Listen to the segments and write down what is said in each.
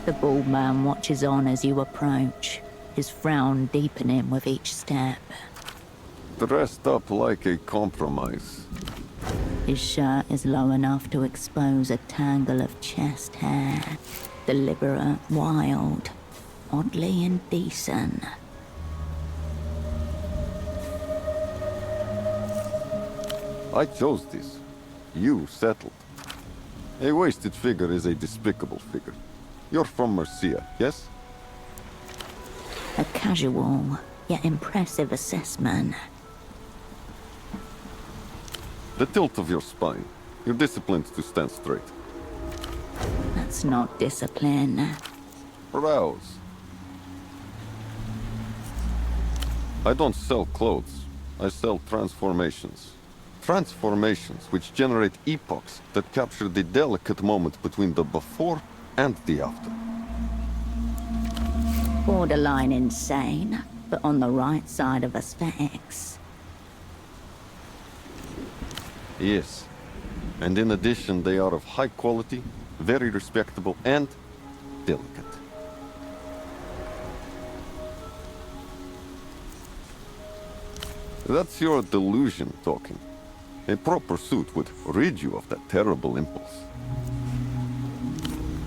The bald man watches on as you approach, his frown deepening with each step. Dressed up like a compromise. His shirt is low enough to expose a tangle of chest hair. Deliberate, wild, oddly indecent. I chose this. You settled. A wasted figure is a despicable figure. You're from Mercia, yes? A casual, yet impressive assessment. The tilt of your spine. You're disciplined to stand straight. That's not discipline. Rouse. I don't sell clothes. I sell transformations. Transformations which generate epochs that capture the delicate moment between the before and the after. Borderline insane, but on the right side of aesthetics. Yes. And in addition, they are of high quality, very respectable, and delicate. That's your delusion talking. A proper suit would rid you of that terrible impulse.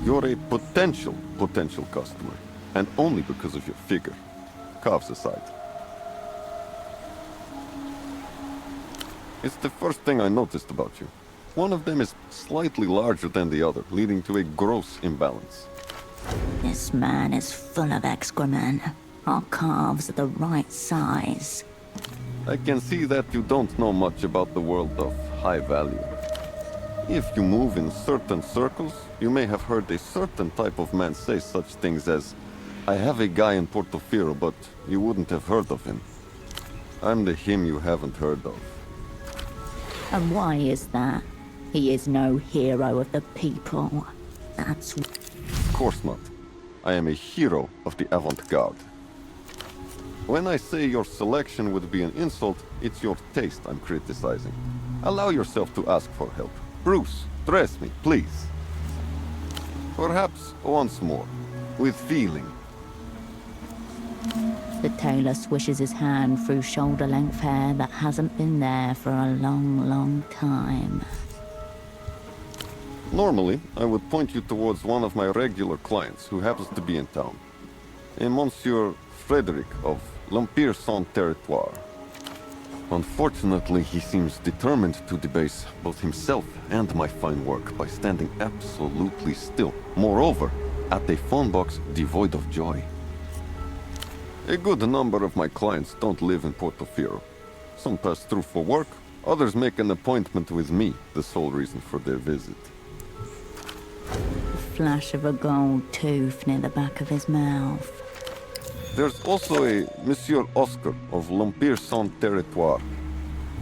You're a potential customer, and only because of your figure. Calves aside. It's the first thing I noticed about you. One of them is slightly larger than the other, leading to a gross imbalance. This man is full of excrement. Our calves are the right size. I can see that you don't know much about the world of high value. If you move in certain circles, you may have heard a certain type of man say such things as, "I have a guy in Portofino, but you wouldn't have heard of him." I'm the him you haven't heard of. And why is that? He is no hero of the people. That's... Of course not. I am a hero of the avant-garde. When I say your selection would be an insult, it's your taste I'm criticizing. Allow yourself to ask for help. Bruce, dress me, please. Perhaps once more, with feeling. The tailor swishes his hand through shoulder-length hair that hasn't been there for a long, long time. Normally, I would point you towards one of my regular clients who happens to be in town. A Monsieur Frederick of L'Empire-Saint-Territoire. Unfortunately, he seems determined to debase both himself and my fine work by standing absolutely still. Moreover, at a phone box devoid of joy. A good number of my clients don't live in Portofino. Some pass through for work, others make an appointment with me, the sole reason for their visit. The flash of a gold tooth near the back of his mouth. There's also a Monsieur Oscar of L'Empire-Saint-Territoire,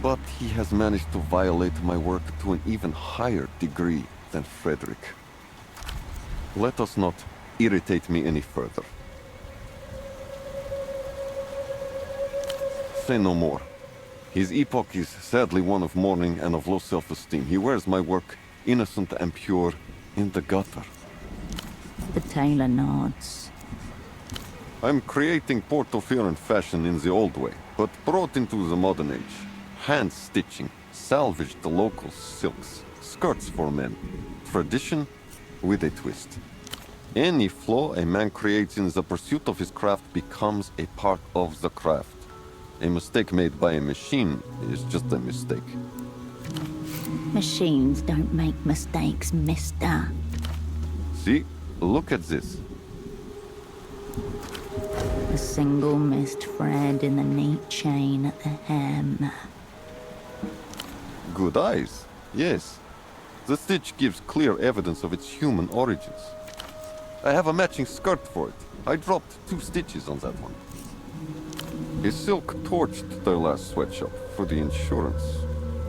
but he has managed to violate my work to an even higher degree than Frederick. Let us not irritate me any further. Say no more. His epoch is sadly one of mourning and of low self-esteem. He wears my work, innocent and pure, in the gutter. The tailor nods. I'm creating Portofino fashion in the old way, but brought into the modern age. Hand-stitching, salvaged the local silks, skirts for men. Tradition with a twist. Any flaw a man creates in the pursuit of his craft becomes a part of the craft. A mistake made by a machine is just a mistake. Machines don't make mistakes, mister. See? Look at this. A single missed thread in the neat chain at the hem. Good eyes. Yes. The stitch gives clear evidence of its human origins. I have a matching skirt for it. I dropped 2 stitches on that one. A silk torched their last sweatshop for the insurance.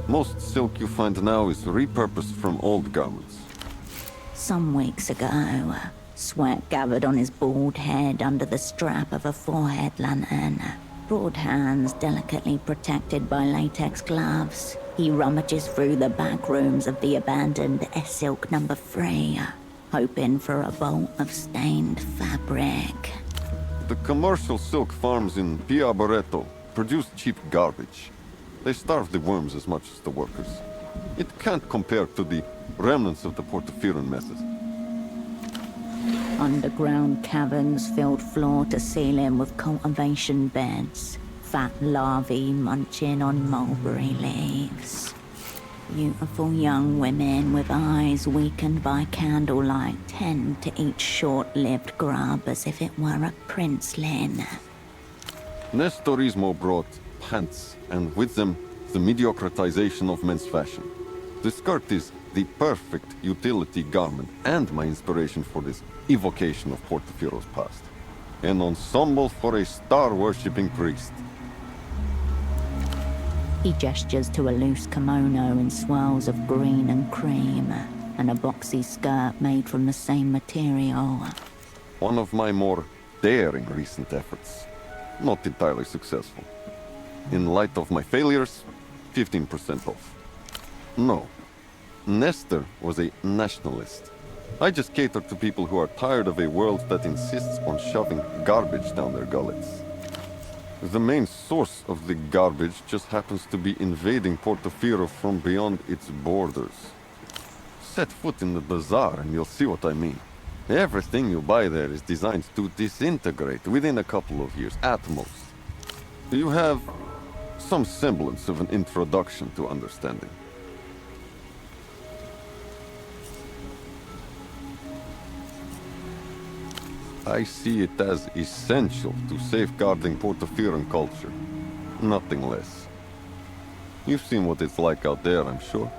Most silk you find now is repurposed from old garments. Some weeks ago, sweat gathered on his bald head under the strap of a forehead lantern. Broad hands delicately protected by latex gloves. He rummages through the back rooms of the abandoned S-Silk No. 3. hoping for a bolt of stained fabric. The commercial silk farms in Piaboreto produce cheap garbage. They starve the worms as much as the workers. It can't compare to the remnants of the Portofiran method. Underground caverns filled floor to ceiling with cultivation beds. Fat larvae munching on mulberry leaves. Beautiful young women with eyes weakened by candlelight tend to eat short-lived grub as if it were a princeling. Nestorismo brought pants, and with them, the mediocratization of men's fashion. The skirt is the perfect utility garment and my inspiration for this evocation of Portofiro's past. An ensemble for a star-worshipping priest. He gestures to a loose kimono in swirls of green and cream, and a boxy skirt made from the same material. One of my more daring recent efforts. Not entirely successful. In light of my failures, 15% off. No. Nestor was a nationalist. I just cater to people who are tired of a world that insists on shoving garbage down their gullets. The main source of the garbage just happens to be invading Portofino from beyond its borders. Set foot in the bazaar and you'll see what I mean. Everything you buy there is designed to disintegrate within a couple of years, at most. You have some semblance of an introduction to understanding. I see it as essential to safeguarding Portofiran culture. Nothing less. You've seen what it's like out there, I'm sure.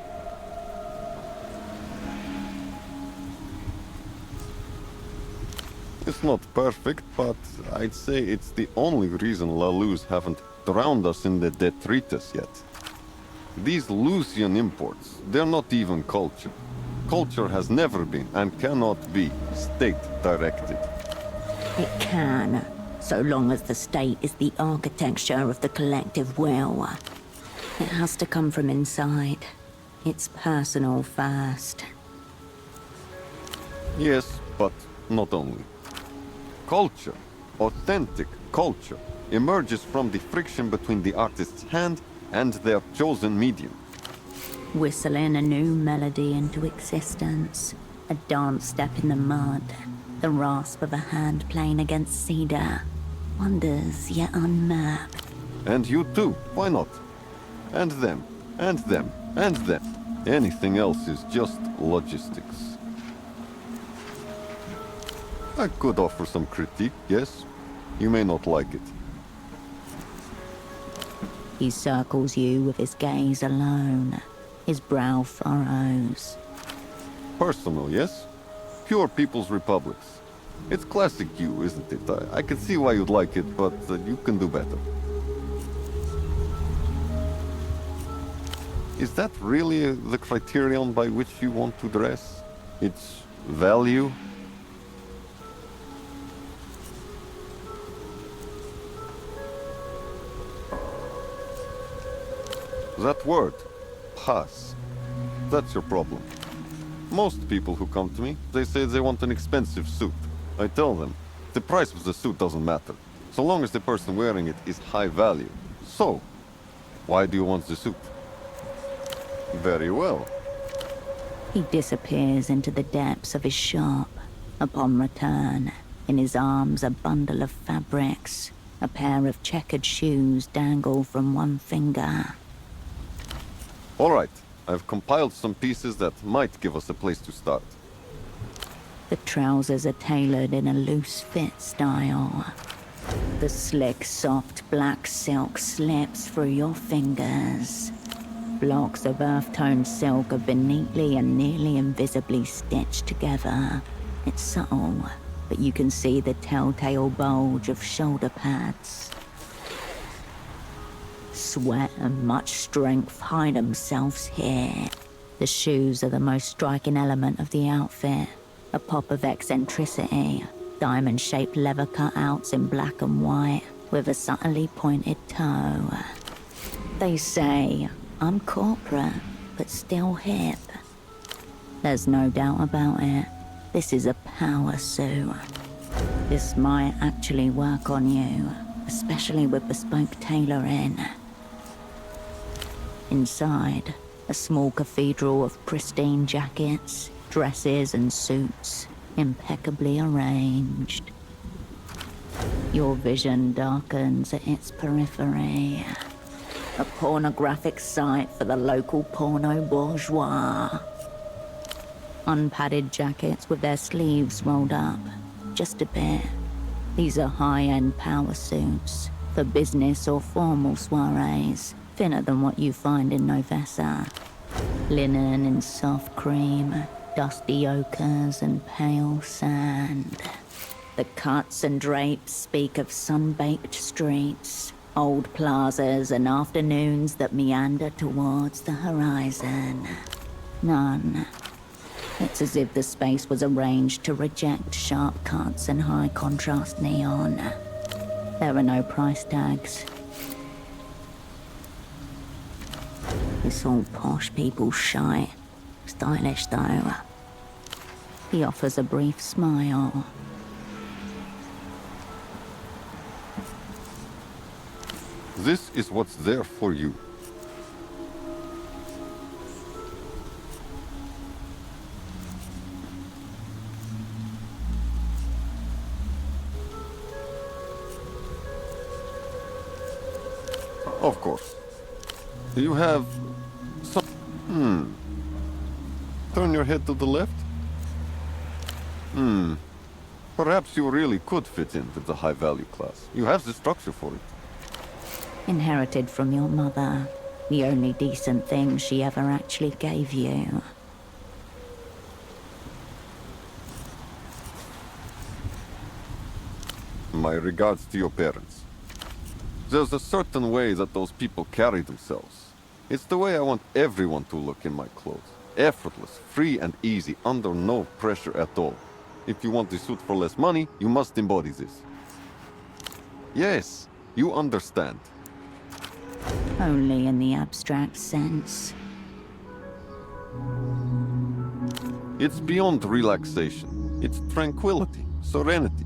It's not perfect, but I'd say it's the only reason Lalus haven't drowned us in the detritus yet. These Lucian imports, they're not even culture. Culture has never been and cannot be state-directed. It can, so long as the state is the architecture of the collective will. It has to come from inside. It's personal first. Yes, but not only. Culture, authentic culture, emerges from the friction between the artist's hand and their chosen medium. Whistling a new melody into existence, a dance step in the mud, the rasp of a hand playing against cedar. Wonders yet unmapped. And you too, why not? And them, and them, and them. Anything else is just logistics. I could offer some critique, yes. You may not like it. He circles you with his gaze alone. His brow furrows. Personal, yes? Pure People's Republics. It's classic you, isn't it? I can see why you'd like it, but you can do better. Is that really the criterion by which you want to dress? Its value? That word, pass, that's your problem. Most people who come to me, they say they want an expensive suit. I tell them, the price of the suit doesn't matter, so long as the person wearing it is high value. So, why do you want the suit? Very well. He disappears into the depths of his shop. Upon return, in his arms a bundle of fabrics. A pair of checkered shoes dangle from one finger. All right, I've compiled some pieces that might give us a place to start. The trousers are tailored in a loose fit style. The slick, soft black silk slips through your fingers. Blocks of earth-toned silk have been neatly and nearly invisibly stitched together. It's subtle, but you can see the telltale bulge of shoulder pads. Sweat and much strength hide themselves here. The shoes are the most striking element of the outfit. A pop of eccentricity. Diamond-shaped leather cutouts in black and white, with a subtly pointed toe. They say, I'm corporate, but still hip. There's no doubt about it. This is a power suit. This might actually work on you, especially with bespoke tailoring. Inside, a small cathedral of pristine jackets, dresses and suits, impeccably arranged. Your vision darkens at its periphery. A pornographic site for the local porno bourgeois. Unpadded jackets with their sleeves rolled up, just a bit. These are high-end power suits for business or formal soirees, thinner than what you find in Novessa. Linen in soft cream, dusty ochres and pale sand. The cuts and drapes speak of sun-baked streets, old plazas and afternoons that meander towards the horizon. None. It's as if the space was arranged to reject sharp cuts and high contrast neon. There are no price tags. It's all posh people's shite. Stylish though. He offers a brief smile. This is what's there for you. Of course. You have some... Turn your head to the left? Perhaps you really could fit into the high-value class. You have the structure for it. Inherited from your mother. The only decent thing she ever actually gave you. My regards to your parents. There's a certain way that those people carry themselves. It's the way I want everyone to look in my clothes. Effortless, free and easy, under no pressure at all. If you want a suit for less money, you must embody this. Yes, you understand. Only in the abstract sense. It's beyond relaxation. It's tranquility, serenity.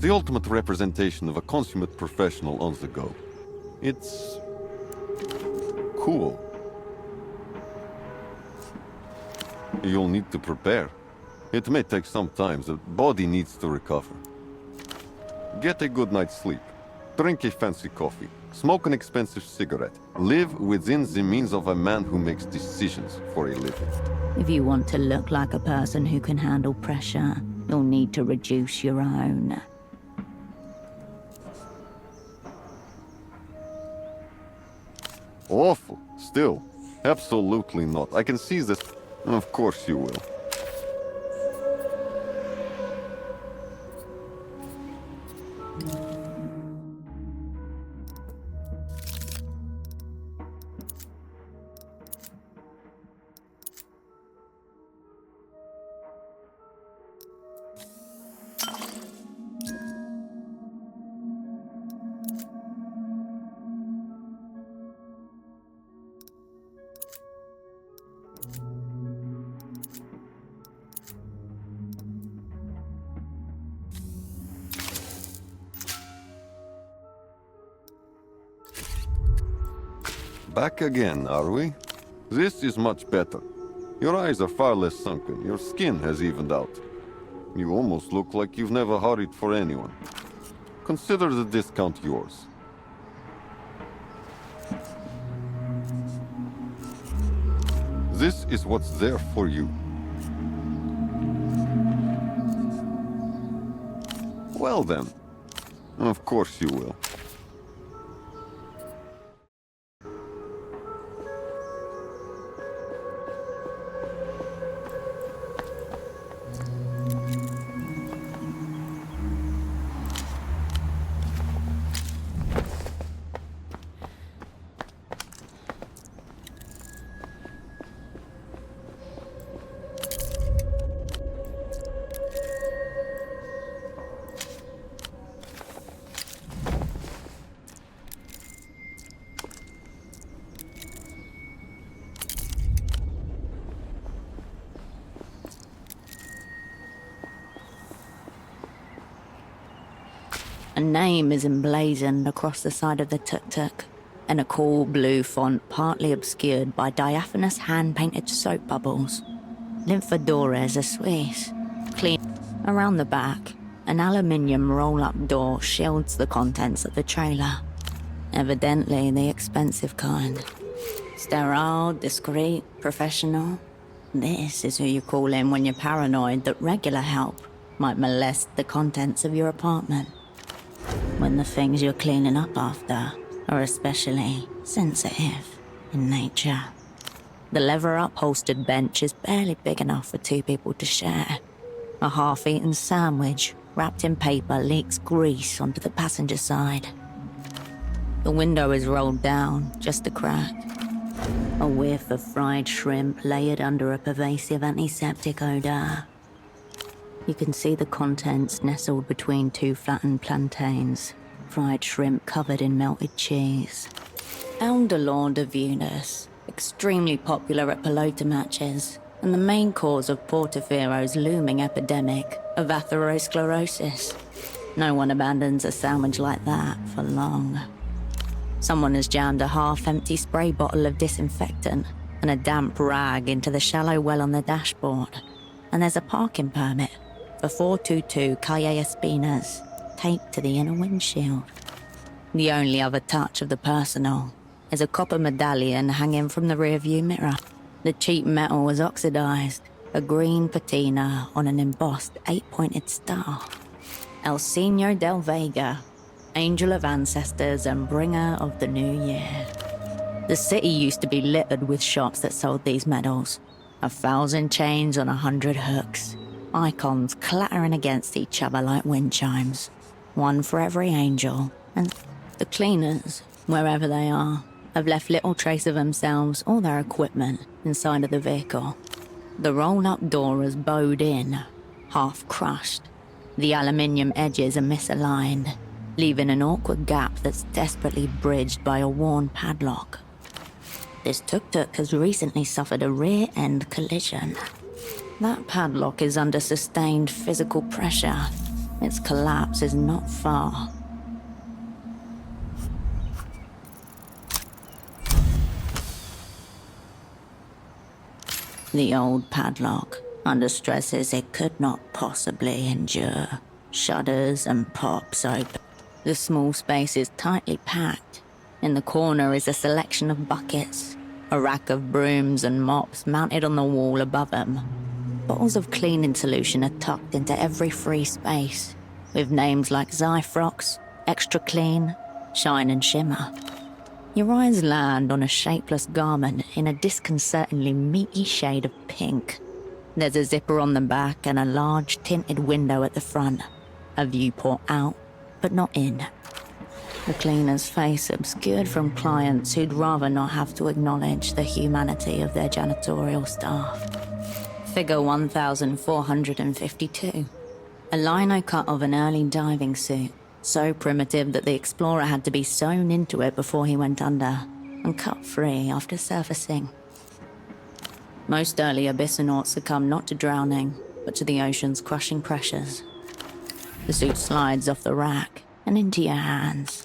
The ultimate representation of a consummate professional on the go. It's... cool. You'll need to prepare. It may take some time. The body needs to recover. Get a good night's sleep. Drink a fancy coffee. Smoke an expensive cigarette. Live within the means of a man who makes decisions for a living. If you want to look like a person who can handle pressure, you'll need to reduce your own. Awful. Still. Absolutely not. I can see this. Of course you will. Back again, are we? This is much better. Your eyes are far less sunken. Your skin has evened out. You almost look like you've never hurried for anyone. Consider the discount yours. This is what's there for you. Well then. Of course you will. A name is emblazoned across the side of the tuk-tuk, in a cool blue font partly obscured by diaphanous hand-painted soap bubbles. Lymphadores are Spies. Clean. Around the back, an aluminium roll-up door shields the contents of the trailer. Evidently the expensive kind. Sterile, discreet, professional. This is who you call in when you're paranoid that regular help might molest the contents of your apartment. When the things you're cleaning up after are especially sensitive in nature. The leather-upholstered bench is barely big enough for two people to share. A half-eaten sandwich wrapped in paper leaks grease onto the passenger side. The window is rolled down, just a crack. A whiff of fried shrimp layered under a pervasive antiseptic odor. You can see the contents nestled between two flattened plantains, fried shrimp covered in melted cheese. Elderlord de Venus, extremely popular at pelota matches, and the main cause of Portofero's looming epidemic of atherosclerosis. No one abandons a sandwich like that for long. Someone has jammed a half-empty spray bottle of disinfectant and a damp rag into the shallow well on the dashboard. And there's a parking permit for 422 Calle Espinas taped to the inner windshield. The only other touch of the personal is a copper medallion hanging from the rearview mirror. The cheap metal was oxidized, a green patina on an embossed 8-pointed star. El Señor del Vega, angel of ancestors and bringer of the new year. The city used to be littered with shops that sold these medals. 1,000 chains on 100 hooks. Icons clattering against each other like wind chimes. One for every angel. And the cleaners, wherever they are, have left little trace of themselves or their equipment inside of the vehicle. The roll-up door is bowed in, half crushed. The aluminium edges are misaligned, leaving an awkward gap that's desperately bridged by a worn padlock. This tuk-tuk has recently suffered a rear-end collision. That padlock is under sustained physical pressure. Its collapse is not far. The old padlock, under stresses it could not possibly endure, shudders and pops open. The small space is tightly packed. In the corner is a selection of buckets, a rack of brooms and mops mounted on the wall above them. Bottles of cleaning solution are tucked into every free space, with names like Zyfrox, Extra Clean, Shine and Shimmer. Your eyes land on a shapeless garment in a disconcertingly meaty shade of pink. There's a zipper on the back and a large tinted window at the front, a viewport out, but not in. The cleaner's face obscured from clients who'd rather not have to acknowledge the humanity of their janitorial staff. Figure 1452. A lino cut of an early diving suit, so primitive that the explorer had to be sewn into it before he went under, and cut free after surfacing. Most early abyssonauts succumb not to drowning, but to the ocean's crushing pressures. The suit slides off the rack and into your hands.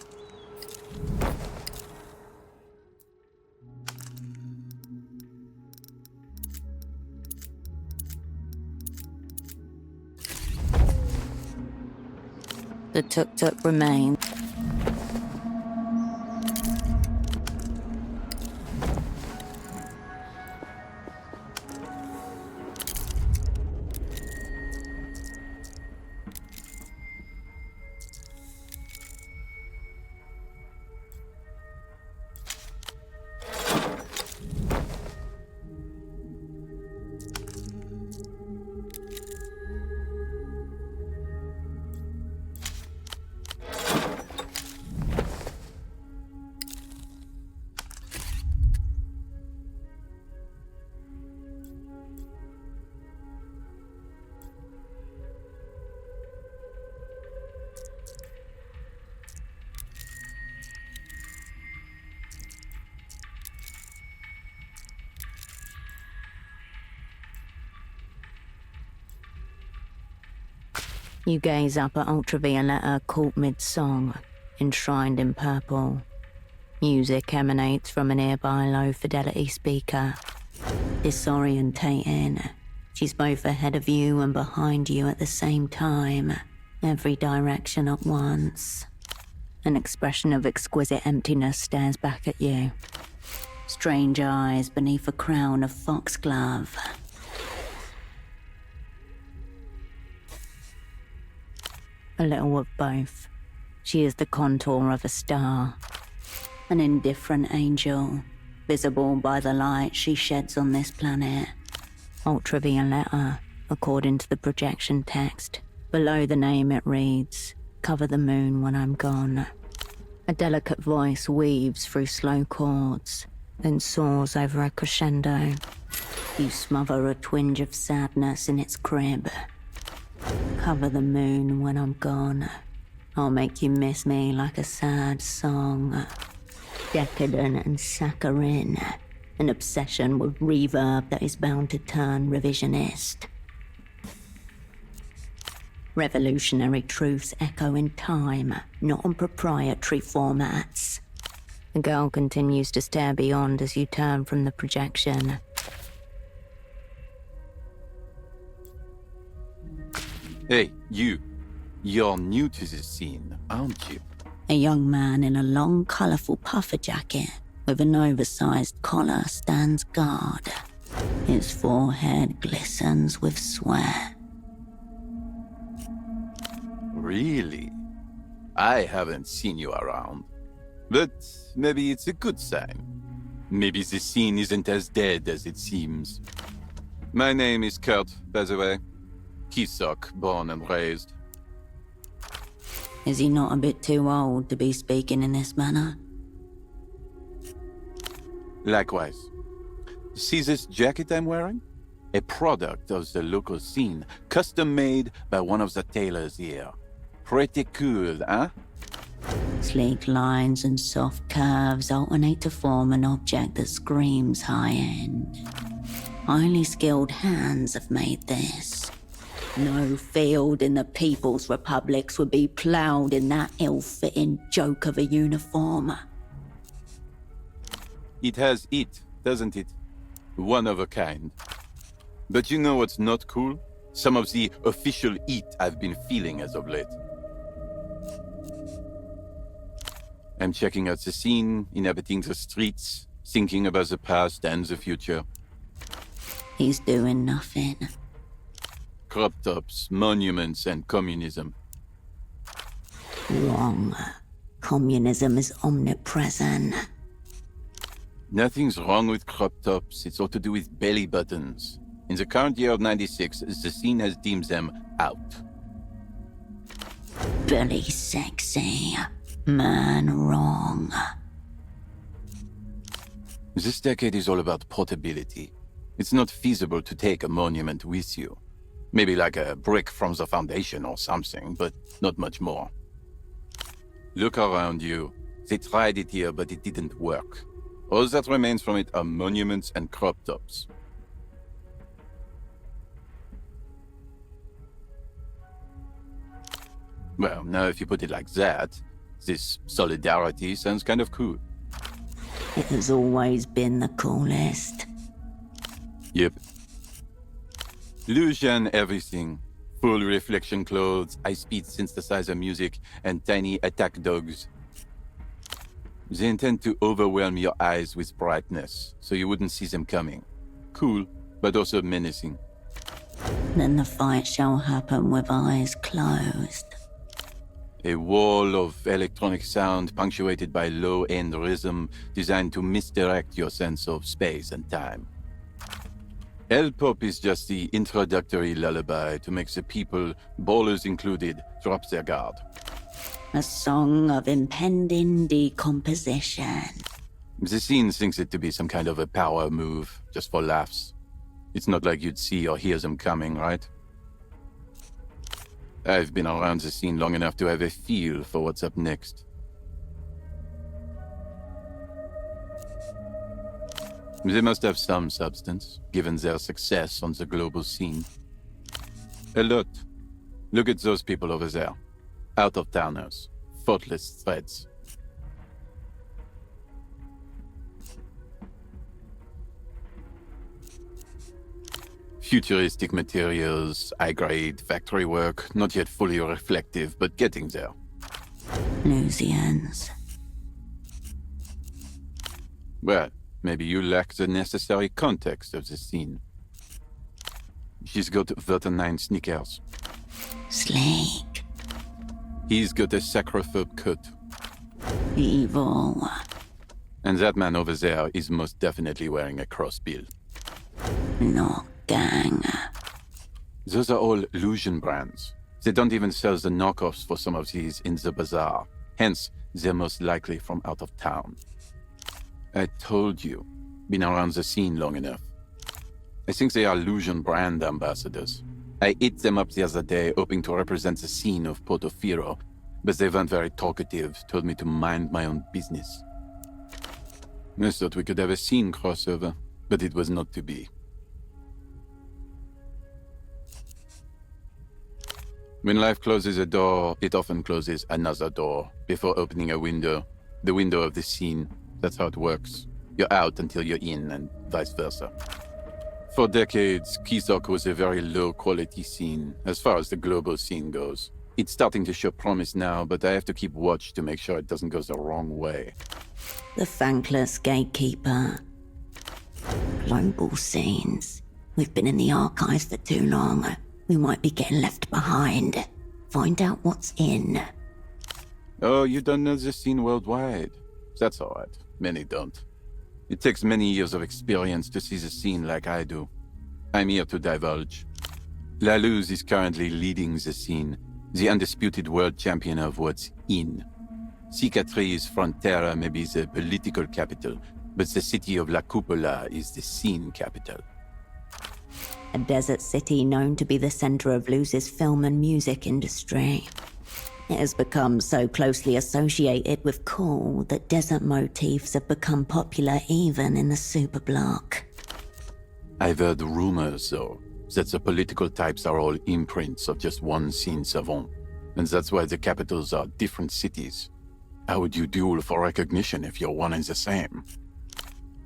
The tuk-tuk remains. You gaze up at Ultravioletta caught mid-song, enshrined in purple. Music emanates from a nearby low-fidelity speaker. Disorientating. She's both ahead of you and behind you at the same time, every direction at once. An expression of exquisite emptiness stares back at you. Strange eyes beneath a crown of foxglove. A little of both. She is the contour of a star. An indifferent angel, visible by the light she sheds on this planet. Ultravioletta, according to the projection text. Below the name it reads, "Cover the moon when I'm gone." A delicate voice weaves through slow chords, then soars over a crescendo. You smother a twinge of sadness in its crib. Cover the moon when I'm gone. I'll make you miss me like a sad song. Decadent and saccharine. An obsession with reverb that is bound to turn revisionist. Revolutionary truths echo in time, not on proprietary formats. The girl continues to stare beyond as you turn from the projection. Hey, you. You're new to this scene, aren't you? A young man in a long, colourful puffer jacket with an oversized collar stands guard. His forehead glistens with sweat. Really? I haven't seen you around. But maybe it's a good sign. Maybe the scene isn't as dead as it seems. My name is Kurt, by the way. Kisok, born and raised. Is he not a bit too old to be speaking in this manner? Likewise. See this jacket I'm wearing? A product of the local scene, custom made by one of the tailors here. Pretty cool, huh? Sleek lines and soft curves alternate to form an object that screams high-end. Highly skilled hands have made this. No field in the People's Republics would be ploughed in that ill-fitting joke of a uniform. It has it, doesn't it? One of a kind. But you know what's not cool? Some of the official heat I've been feeling as of late. I'm checking out the scene, inhabiting the streets, thinking about the past and the future. He's doing nothing. Crop tops, monuments, and communism. Wrong. Communism is omnipresent. Nothing's wrong with crop tops, it's all to do with belly buttons. In the current year of 96, the scene has deemed them out. Belly sexy. Man wrong. This decade is all about portability. It's not feasible to take a monument with you. Maybe like a brick from the foundation or something, but not much more. Look around you. They tried it here, but it didn't work. All that remains from it are monuments and crop tops. Well, now if you put it like that, this solidarity sounds kind of cool. It has always been the coolest. Yep. Lucian everything. Full reflection clothes, high-speed synthesizer music, and tiny attack dogs. They intend to overwhelm your eyes with brightness, so you wouldn't see them coming. Cool, but also menacing. Then the fight shall happen with eyes closed. A wall of electronic sound punctuated by low-end rhythm designed to misdirect your sense of space and time. L-pop is just the introductory lullaby to make the people, ballers included, drop their guard. A song of impending decomposition. The scene thinks it to be some kind of a power move, just for laughs. It's not like you'd see or hear them coming, right? I've been around the scene long enough to have a feel for what's up next. They must have some substance, given their success on the global scene. A lot. Look at those people over there. Out-of-towners. Thoughtless threads. Futuristic materials, high-grade factory work, not yet fully reflective, but getting there. Lusians. Well, maybe you lack the necessary context of the scene. She's got Vertanine sneakers. Sleek. He's got a sacrophobe cut. Evil. And that man over there is most definitely wearing a crossbill. Not gang. Those are all illusion brands. They don't even sell the knockoffs for some of these in the bazaar. Hence, they're most likely from out of town. I told you. Been around the scene long enough. I think they are illusion brand ambassadors. I hit them up the other day, hoping to represent the scene of Portofino, but they weren't very talkative, told me to mind my own business. I thought we could have a scene crossover, but it was not to be. When life closes a door, it often closes another door before opening a window. The window of the scene. That's how it works. You're out until you're in, and vice versa. For decades, Kisok was a very low-quality scene, as far as the global scene goes. It's starting to show promise now, but I have to keep watch to make sure it doesn't go the wrong way. The thankless gatekeeper. Global scenes. We've been in the archives for too long. We might be getting left behind. Find out what's in. Oh, you don't know the scene worldwide. That's all right. Many don't. It takes many years of experience to see the scene like I do. I'm here to divulge. La Luz is currently leading the scene, the undisputed world champion of what's in. Cicatriz Frontera may be the political capital, but the city of La Cupola is the scene capital. A desert city known to be the center of Luz's film and music industry. It has become so closely associated with cool that desert motifs have become popular even in the superblock. I've heard rumors, though, that the political types are all imprints of just one scene savant, and that's why the capitals are different cities. How would you duel for recognition if you're one and the same?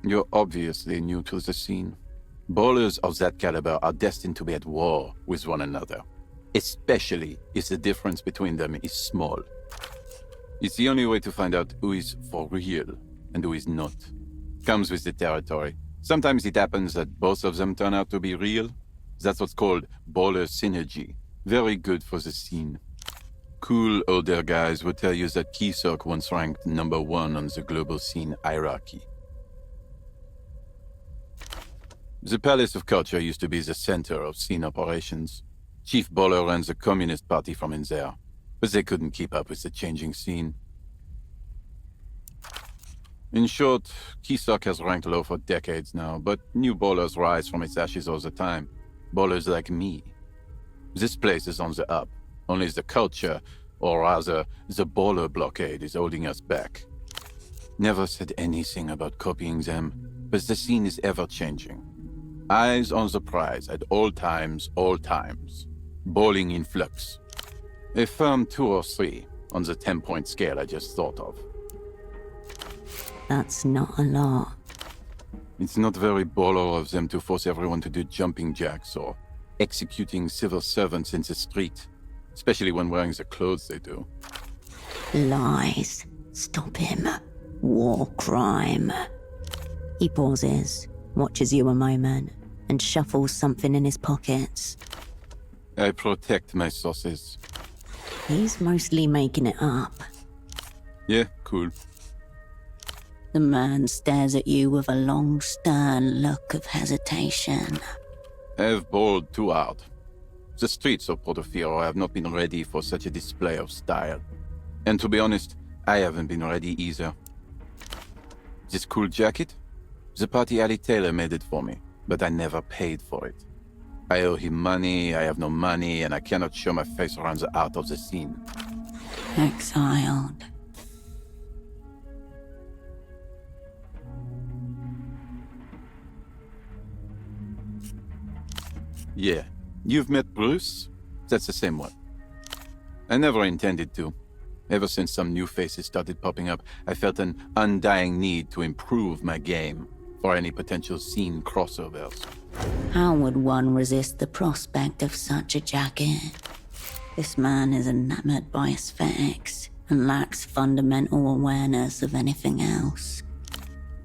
You're obviously new to the scene. Ballers of that caliber are destined to be at war with one another, especially if the difference between them is small. It's the only way to find out who is for real and who is not. Comes with the territory. Sometimes it happens that both of them turn out to be real. That's what's called baller synergy. Very good for the scene. Cool older guys would tell you that Kisok once ranked #1 on the global scene hierarchy. The Palace of Culture used to be the center of scene operations. Chief Baller ran the Communist Party from in there, but they couldn't keep up with the changing scene. In short, Kisok has ranked low for decades now, but new ballers rise from its ashes all the time. Ballers like me. This place is on the up. Only the culture, or rather, the baller blockade is holding us back. Never said anything about copying them, but the scene is ever-changing. Eyes on the prize at all times, all times. Bowling in flux. A firm 2 or 3 on the 10-point scale I just thought of. That's not a lot. It's not very baller of them to force everyone to do jumping jacks or executing civil servants in the street, especially when wearing the clothes they do. Lies. Stop him. War crime. He pauses, watches you a moment, and shuffles something in his pockets. I protect my sources. He's mostly making it up. Yeah, cool. The man stares at you with a long, stern look of hesitation. I've bowled too hard. The streets of Portofino have not been ready for such a display of style. And to be honest, I haven't been ready either. This cool jacket? The party alley tailor made it for me, but I never paid for it. I owe him money, I have no money, and I cannot show my face around the art of the scene. Exiled. Yeah. You've met Bruce? That's the same one. I never intended to. Ever since some new faces started popping up, I felt an undying need to improve my game for any potential scene crossovers. How would one resist the prospect of such a jacket? This man is enamored by aesthetics and lacks fundamental awareness of anything else.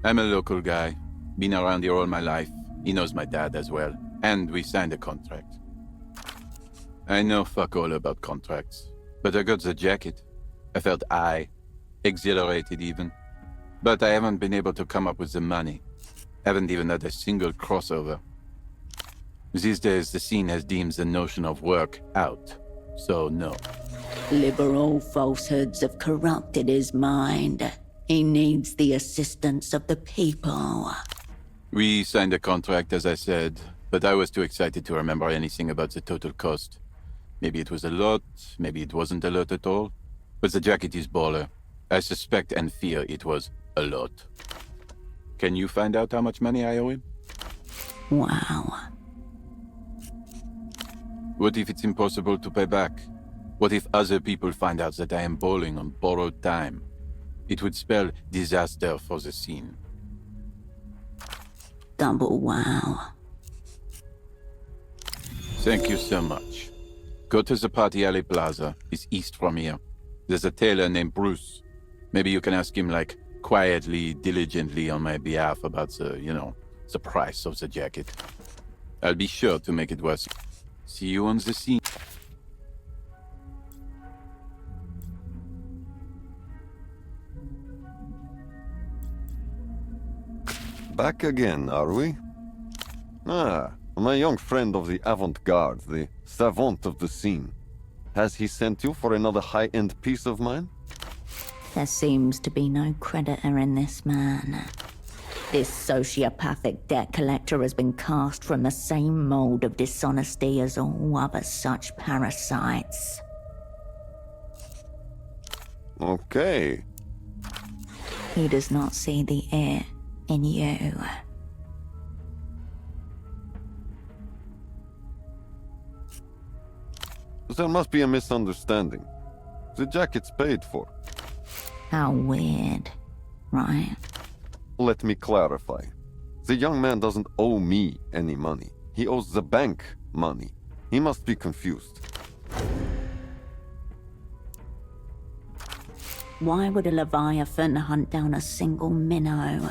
I'm a local guy. Been around here all my life. He knows my dad as well. And we signed a contract. I know fuck all about contracts, but I got the jacket. I felt exhilarated even. But I haven't been able to come up with the money. Haven't even had a single crossover. These days, the scene has deemed the notion of work out. So no. Liberal falsehoods have corrupted his mind. He needs the assistance of the people. We signed a contract, as I said, but I was too excited to remember anything about the total cost. Maybe it was a lot, maybe it wasn't a lot at all. But the jacket is baller. I suspect and fear it was a lot. Can you find out how much money I owe him? Wow. What if it's impossible to pay back? What if other people find out that I am bowling on borrowed time? It would spell disaster for the scene. Double wow. Thank you so much. Go to the Party Alley Plaza. It's east from here. There's a tailor named Bruce. Maybe you can ask him, like, quietly, diligently on my behalf about the price of the jacket. I'll be sure to make it worth it. See you on the scene. Back again, are we? Ah, my young friend of the avant-garde, the savant of the scene. Has he sent you for another high-end piece of mine? There seems to be no creditor in this man. This sociopathic debt collector has been cast from the same mold of dishonesty as all other such parasites. Okay. He does not see the it in you. There must be a misunderstanding. The jacket's paid for. How weird, right? Let me clarify. The young man doesn't owe me any money. He owes the bank money. He must be confused. Why would a Leviathan hunt down a single minnow?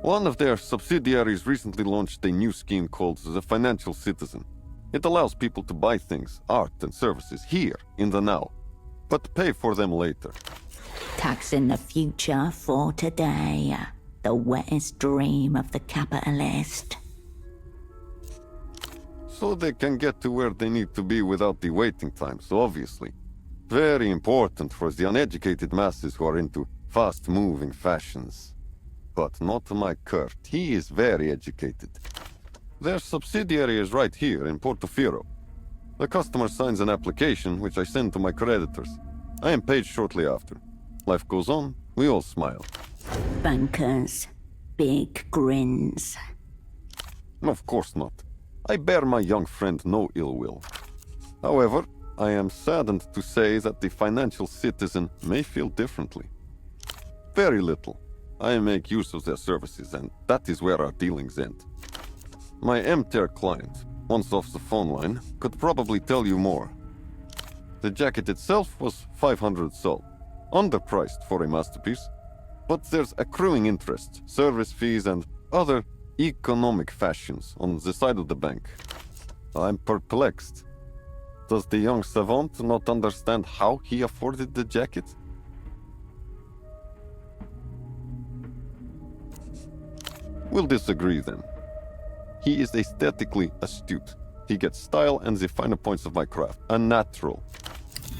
One of their subsidiaries recently launched a new scheme called the Financial Citizen. It allows people to buy things, art and services here, in the now, but pay for them later. Taxing the future for today. The wettest dream of the capitalist. So they can get to where they need to be without the waiting times, obviously. Very important for the uneducated masses who are into fast-moving fashions. But not my Kurt. He is very educated. Their subsidiary is right here in Portofino. The customer signs an application, which I send to my creditors. I am paid shortly after. Life goes on, we all smile. Bankers. Big grins. Of course not. I bear my young friend no ill will. However, I am saddened to say that the Financial Citizen may feel differently. Very little. I make use of their services, and that is where our dealings end. My MTR client, once off the phone line, could probably tell you more. The jacket itself was 500 sol, underpriced for a masterpiece, but there's accruing interest, service fees, and other economic fashions on the side of the bank. I'm perplexed. Does the young savant not understand how he afforded the jacket? We'll disagree then. He is aesthetically astute. He gets style and the finer points of my craft. A natural.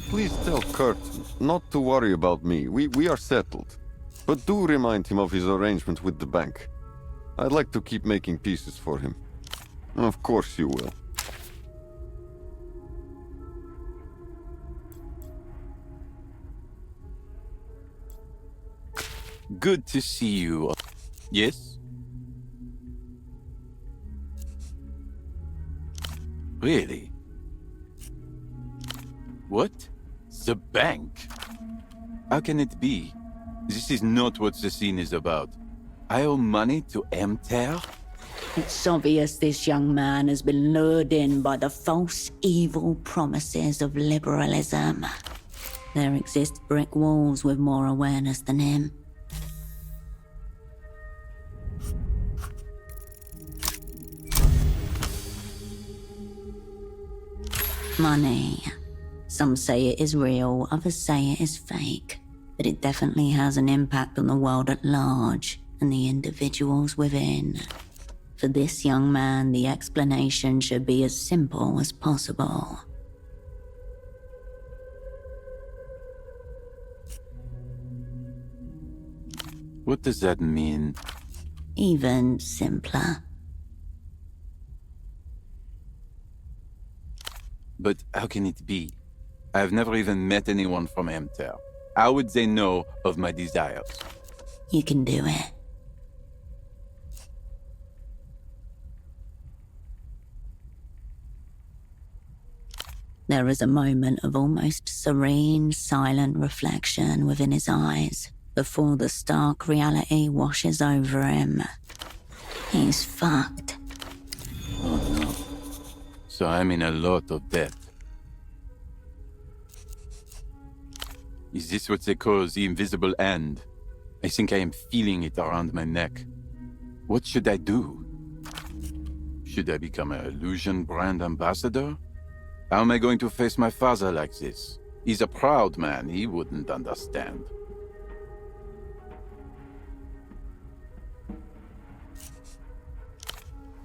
Please tell Kurt not to worry about me. We are settled. But do remind him of his arrangement with the bank. I'd like to keep making pieces for him. Of course you will. Good to see you. Yes? Really? What? The bank? How can it be? This is not what the scene is about. I owe money to Emter? It's obvious this young man has been lured in by the false, evil promises of liberalism. There exist brick walls with more awareness than him. Money. Some say it is real, others say it is fake. But it definitely has an impact on the world at large and the individuals within. For this young man, the explanation should be as simple as possible. What does that mean? Even simpler. But how can it be? I've never even met anyone from Emter. How would they know of my desires? You can do it. There is a moment of almost serene, silent reflection within his eyes before the stark reality washes over him. He's fucked. Oh no. So I'm in a lot of debt. Is this what they call the invisible hand? I think I am feeling it around my neck. What should I do? Should I become an illusion brand ambassador? How am I going to face my father like this? He's a proud man, he wouldn't understand.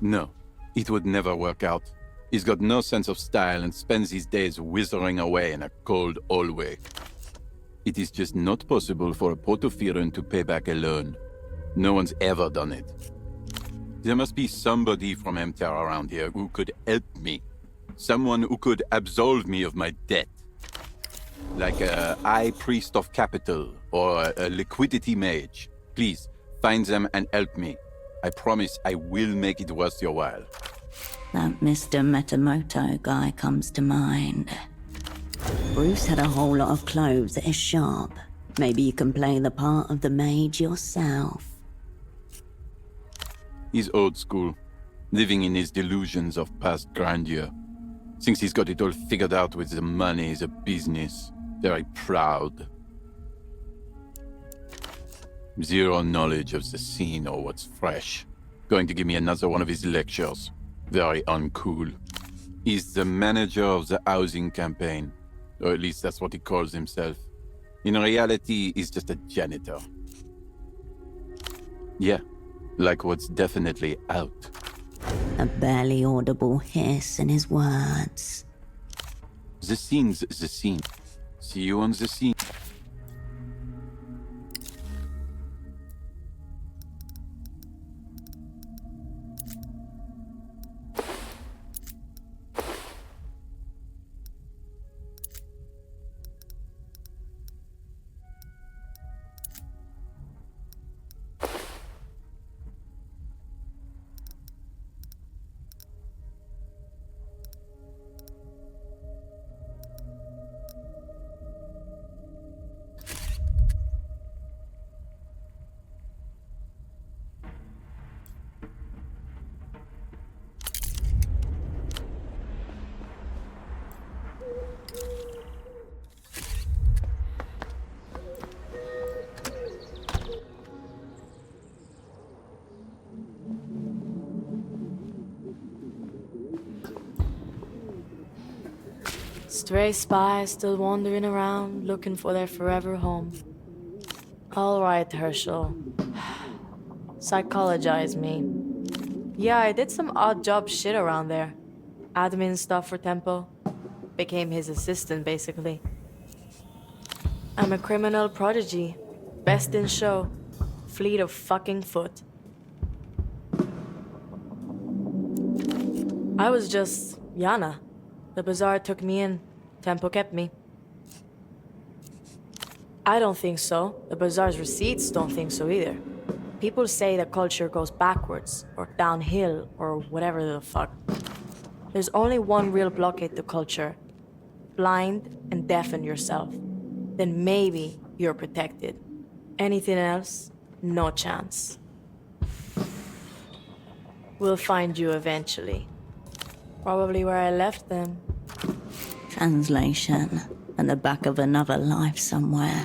No, it would never work out. He's got no sense of style and spends his days withering away in a cold hallway. It is just not possible for a Portofiran to pay back a loan. No one's ever done it. There must be somebody from Emter around here who could help me. Someone who could absolve me of my debt. Like a high priest of capital or a liquidity mage. Please, find them and help me. I promise I will make it worth your while. That Mr. Metamoto guy comes to mind. Bruce had a whole lot of clothes at his shop. Maybe you can play the part of the mage yourself. He's old school, living in his delusions of past grandeur. Thinks he's got it all figured out with the money, the business. Very proud. Zero knowledge of the scene or what's fresh. Going to give me another one of his lectures. Very uncool. He's the manager of the housing campaign. Or at least that's what he calls himself. In reality, he's just a janitor. Yeah, like what's definitely out. A barely audible hiss in his words. The scene's the scene. See you on the scene. Stray spies still wandering around, looking for their forever home. All right, Herschel. Psychologize me. Yeah, I did some odd job shit around there. Admin stuff for Tempo. Became his assistant, basically. I'm a criminal prodigy. Best in show. Fleet of fucking foot. I was just Yana. The bazaar took me in. Tempo kept me. I don't think so. The bazaar's receipts don't think so either. People say the culture goes backwards, or downhill, or whatever the fuck. There's only one real blockade to culture. blind and deafen yourself. Then maybe you're protected. Anything else? No chance. We'll find you eventually. Probably where I left them. Translation. At the back of another life somewhere.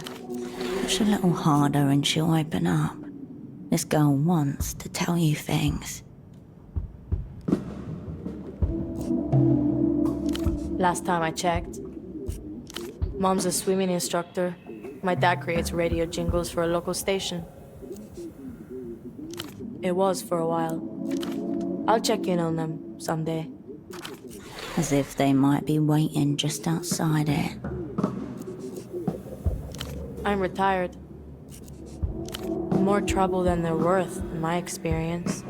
Push a little harder and she'll open up. This girl wants to tell you things. Last time I checked. Mom's a swimming instructor. My dad creates radio jingles for a local station. It was for a while. I'll check in on them someday. As if they might be waiting just outside it. I'm retired. More trouble than they're worth, in my experience.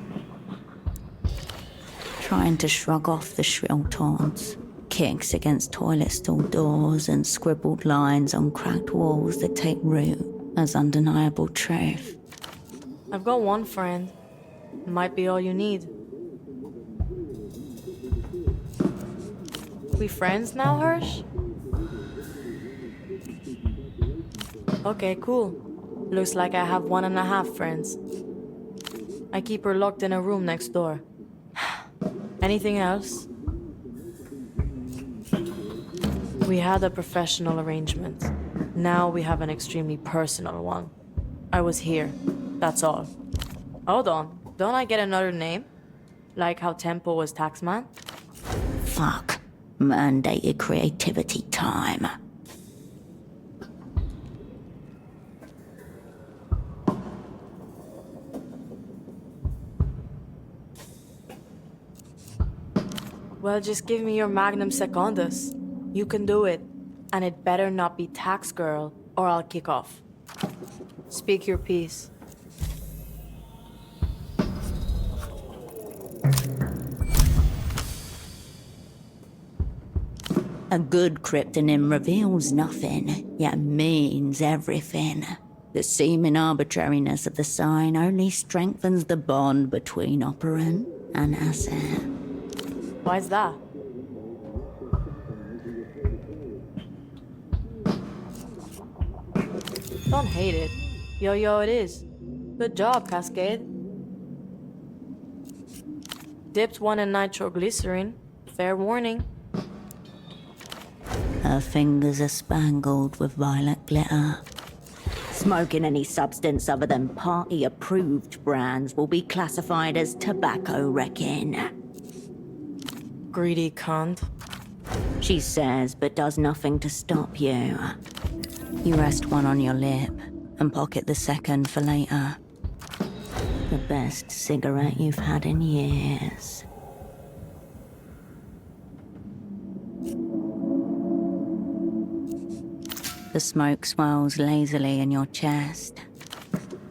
Trying to shrug off the shrill taunts. Kicks against toilet stall doors and scribbled lines on cracked walls that take root as undeniable truth. I've got one friend. Might be all you need. We friends now, Hirsch? Okay, cool. Looks like I have 1.5 friends. I keep her locked in a room next door. Anything else? We had a professional arrangement. Now we have an extremely personal one. I was here. That's all. Hold on. Don't I get another name? Like how Tempo was Taxman? Fuck. Mandated creativity time. Well, just give me your magnum secundus. You can do it. And it better not be Tax Girl, or I'll kick off. Speak your piece. A good cryptonym reveals nothing, yet means everything. The seeming arbitrariness of the sign only strengthens the bond between operant and asset. Why's that? Don't hate it. Yo, it is. Good job, Cascade. Dipped one in nitroglycerin. Fair warning. Her fingers are spangled with violet glitter. Smoking any substance other than party-approved brands will be classified as tobacco wrecking. Greedy cunt. She says, but does nothing to stop you. You rest one on your lip and pocket the second for later. The best cigarette you've had in years. The smoke swirls lazily in your chest.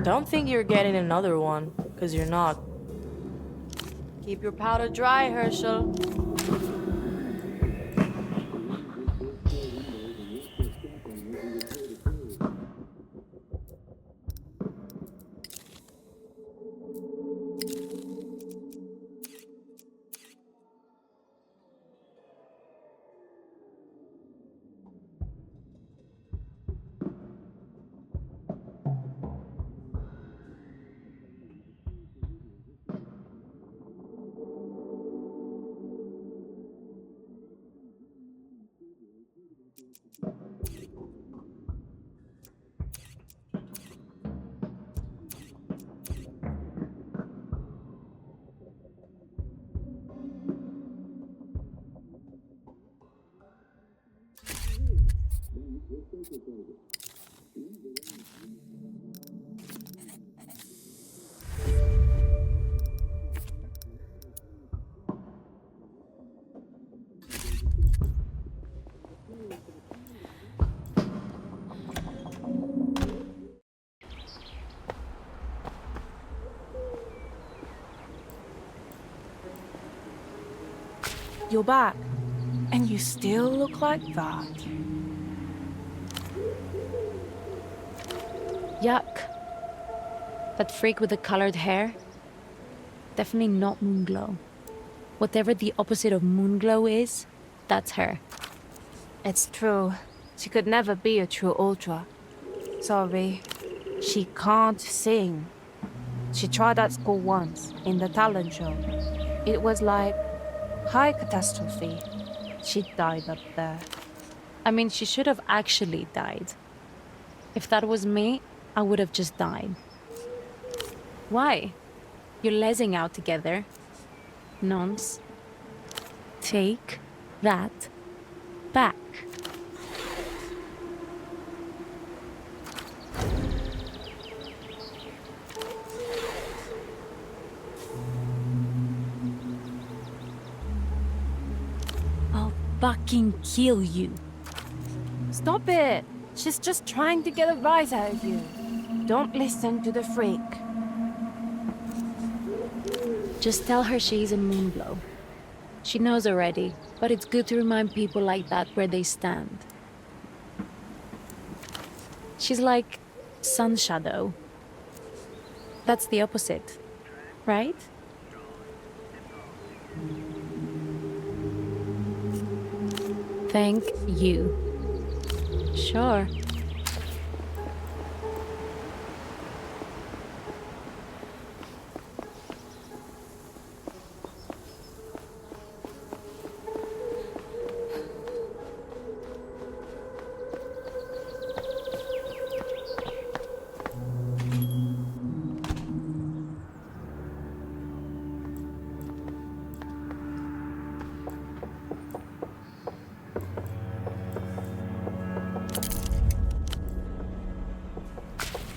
Don't think you're getting another one, because you're not. Keep your powder dry, Herschel. You're back, and you still look like that. Yuck. That freak with the colored hair? Definitely not Moonglow. Whatever the opposite of Moonglow is, that's her. It's true. She could never be a true Ultra. Sorry. She can't sing. She tried at school once, in the talent show. It was like high catastrophe. She died up there. I mean, she should have actually died. If that was me, I would have just died. Why? You're lezzing out together. Nonce. Take that back. I'll fucking kill you. Stop it! She's just trying to get a rise out of you. Don't listen to the freak. Just tell her she's a Moonglow. She knows already, but it's good to remind people like that where they stand. She's like Sun Shadow. That's the opposite, right? Thank you. Sure.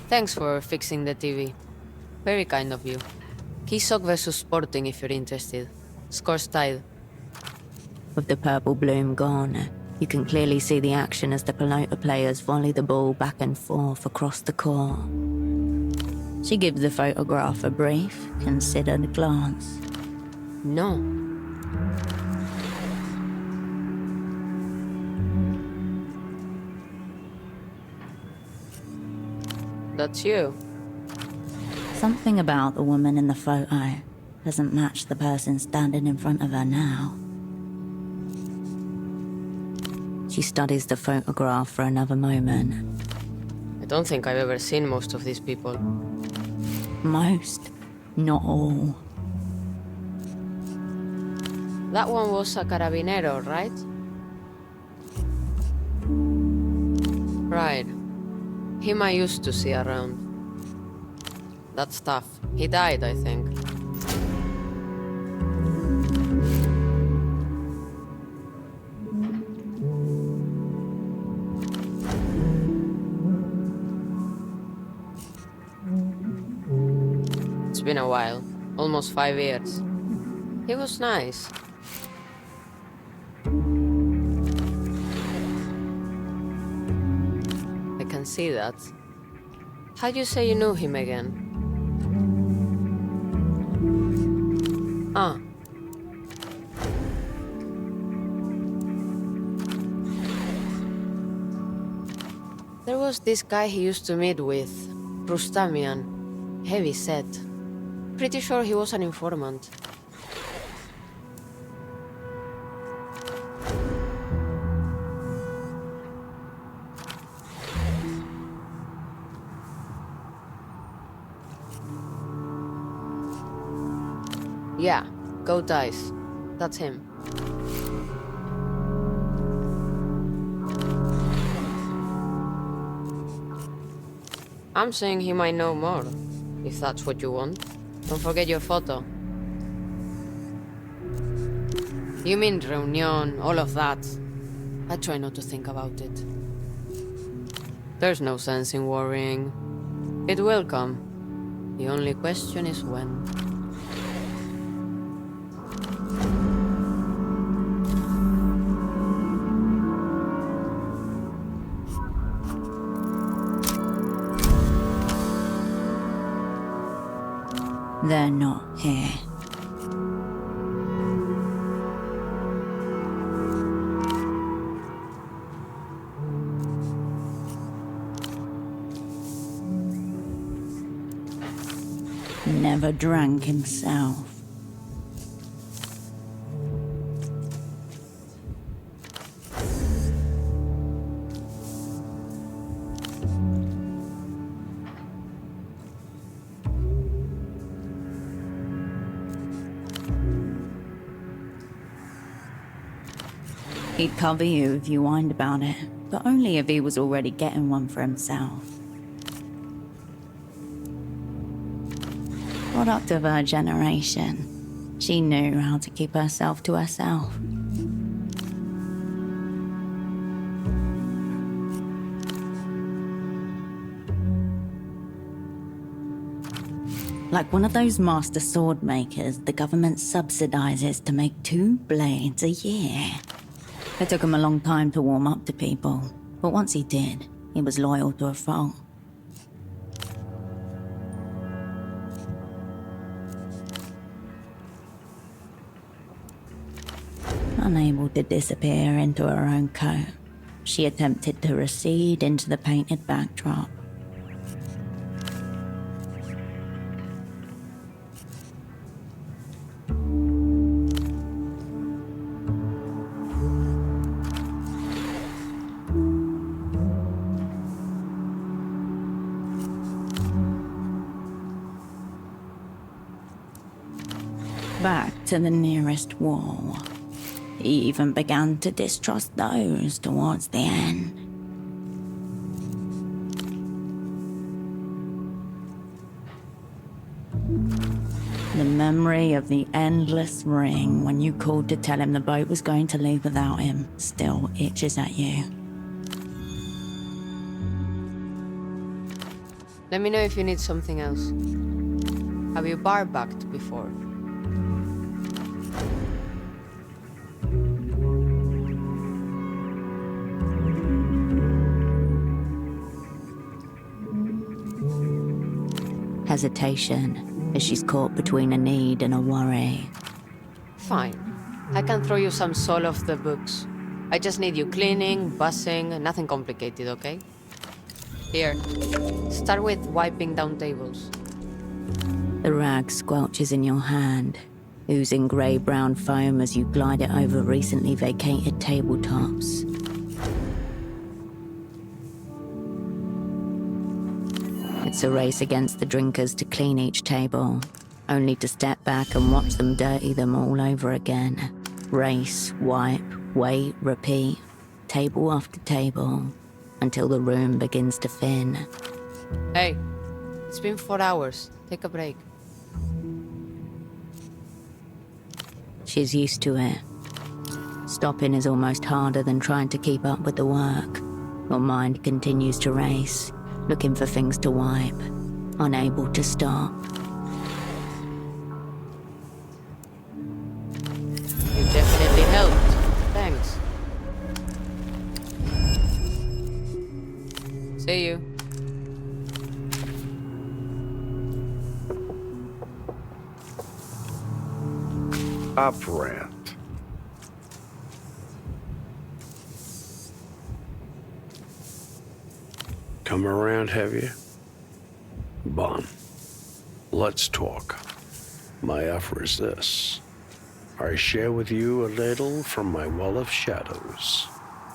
Thanks for fixing the TV. Very kind of you. Kisok versus Sporting if you're interested. Scores tied. With the purple bloom gone, you can clearly see the action as the Pelota players volley the ball back and forth across the court. She gives the photograph a brief, considered glance. No. That's you. Something about the woman in the photo doesn't match the person standing in front of her now. She studies the photograph for another moment. I don't think I've ever seen most of these people. Most, not all. That one was a carabinero, right? Right. Him I used to see around. That's tough. He died, I think. It's been a while. Almost 5 years. He was nice. I can see that. How'd you say you knew him again? Ah. There was this guy he used to meet with, Rustamian. Heavy set. Pretty sure he was an informant. Yeah, go dice. That's him. I'm saying he might know more, if that's what you want. Don't forget your photo. You mean reunion, all of that. I try not to think about it. There's no sense in worrying. It will come. The only question is when. They're not here. Never drank himself. He'd cover you if you whined about it, but only if he was already getting one for himself. Product of her generation, she knew how to keep herself to herself. Like one of those master sword makers the government subsidizes to make 2 blades a year. It took him a long time to warm up to people, but once he did, he was loyal to a fault. Unable to disappear into her own coat, she attempted to recede into the painted backdrop. Back to the nearest wall. He even began to distrust those towards the end. The memory of the endless ring when you called to tell him the boat was going to leave without him still itches at you. Let me know if you need something else. Have you bar-backed before? Hesitation as she's caught between a need and a worry. Fine. I can throw you some soul off the books. I just need you cleaning, bussing, nothing complicated, okay? Here. Start with wiping down tables. The rag squelches in your hand, oozing grey-brown foam as you glide it over recently vacated tabletops. It's a race against the drinkers to clean each table, only to step back and watch them dirty them all over again. Race, wipe, wait, repeat, table after table, until the room begins to thin. Hey, it's been 4 hours. Take a break. She's used to it. Stopping is almost harder than trying to keep up with the work. Your mind continues to race, looking for things to wipe, unable to stop. You definitely helped. Thanks. See you. Operant. Come around, have you? Bon, let's talk. My offer is this. I share with you a little from my wall of shadows.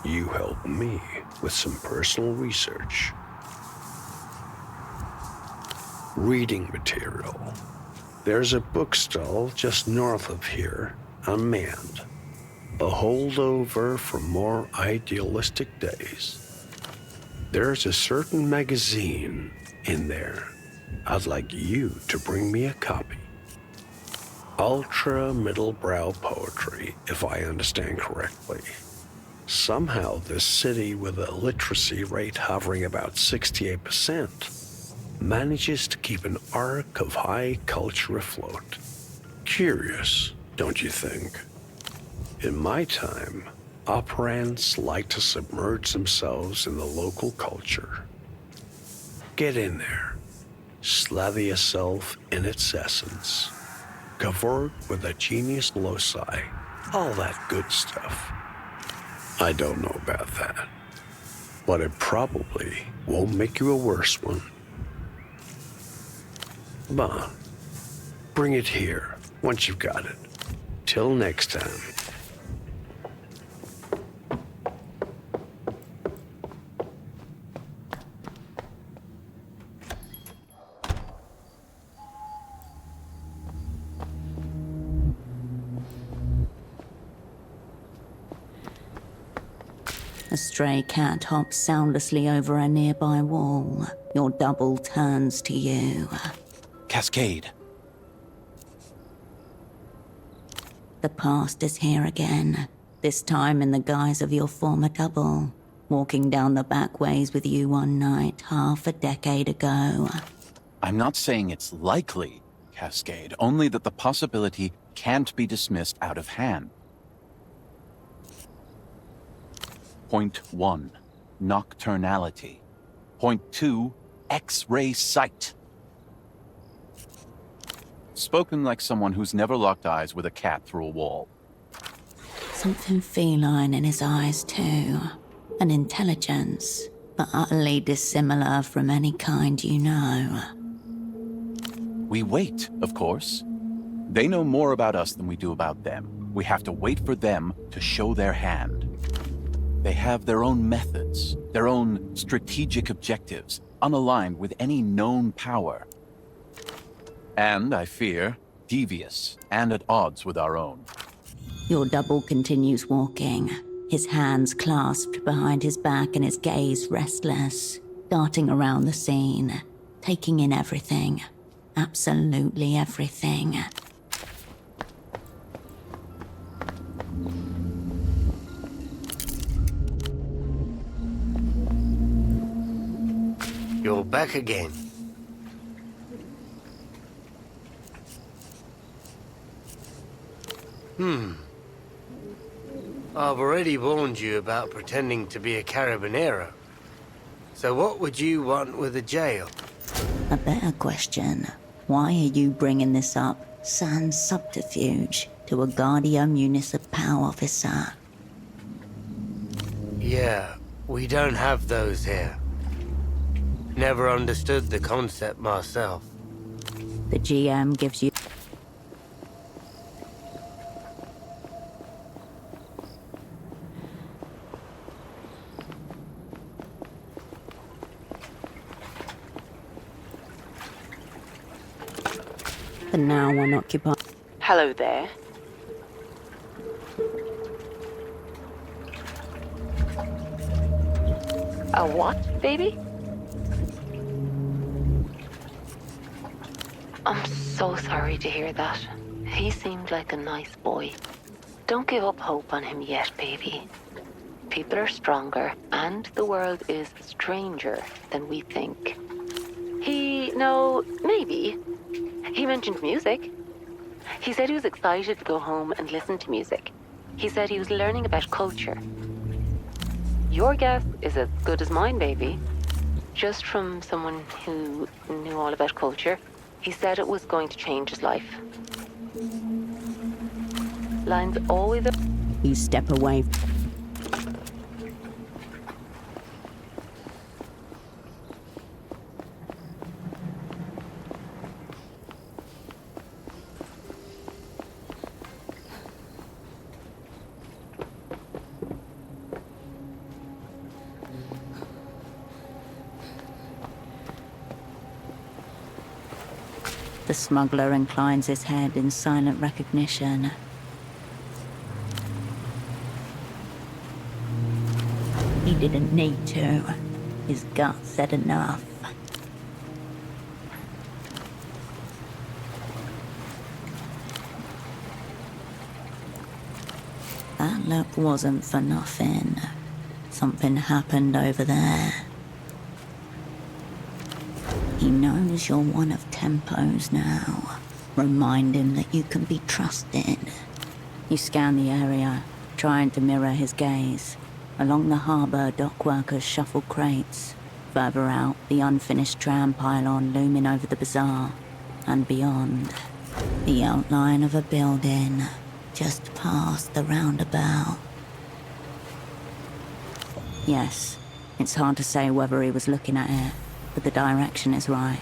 You help me with some personal research. Reading material. There's a bookstall just north of here, unmanned. A holdover from more idealistic days. There's a certain magazine in there. I'd like you to bring me a copy. Ultra middle-brow poetry, if I understand correctly. Somehow this city with a literacy rate hovering about 68% manages to keep an arc of high culture afloat. Curious, don't you think? In my time, operants like to submerge themselves in the local culture. Get in there. Slather yourself in its essence. Covered with a genius loci. All that good stuff. I don't know about that. But it probably won't make you a worse one. Come on. Bring it here once you've got it. Till next time. A stray cat hops soundlessly over a nearby wall. Your double turns to you. Cascade. The past is here again, this time in the guise of your former double, walking down the back ways with you one night half a decade ago. I'm not saying it's likely, Cascade, only that the possibility can't be dismissed out of hand. Point 1, nocturnality. Point 2, X-ray sight. Spoken like someone who's never locked eyes with a cat through a wall. Something feline in his eyes, too. An intelligence, but utterly dissimilar from any kind you know. We wait, of course. They know more about us than we do about them. We have to wait for them to show their hand. They have their own methods, their own strategic objectives, unaligned with any known power. And, I fear, devious and at odds with our own. Your double continues walking, his hands clasped behind his back and his gaze restless, darting around the scene, taking in everything. Absolutely everything. You're back again. I've already warned you about pretending to be a carabinero. So what would you want with a jail? A better question. Why are you bringing this up, sans subterfuge, to a Guardia Municipal officer? Yeah, we don't have those here. Never understood the concept myself. The GM gives you... The now unoccupied... Hello there. A what, baby? I'm so sorry to hear that. He seemed like a nice boy. Don't give up hope on him yet, baby. People are stronger, and the world is stranger than we think. Maybe. He mentioned music. He said he was excited to go home and listen to music. He said he was learning about culture. Your guess is as good as mine, baby. Just from someone who knew all about culture, he said it was going to change his life. Lines always... You step away. The smuggler inclines his head in silent recognition. He didn't need to. His gut said enough. That look wasn't for nothing. Something happened over there. He knows you're one of Tempo's now. Remind him that you can be trusted. You scan the area, trying to mirror his gaze. Along the harbour, dock workers shuffle crates. Further out, the unfinished tram pylon looming over the bazaar. And beyond, the outline of a building, just past the roundabout. Yes, it's hard to say whether he was looking at it, but the direction is right.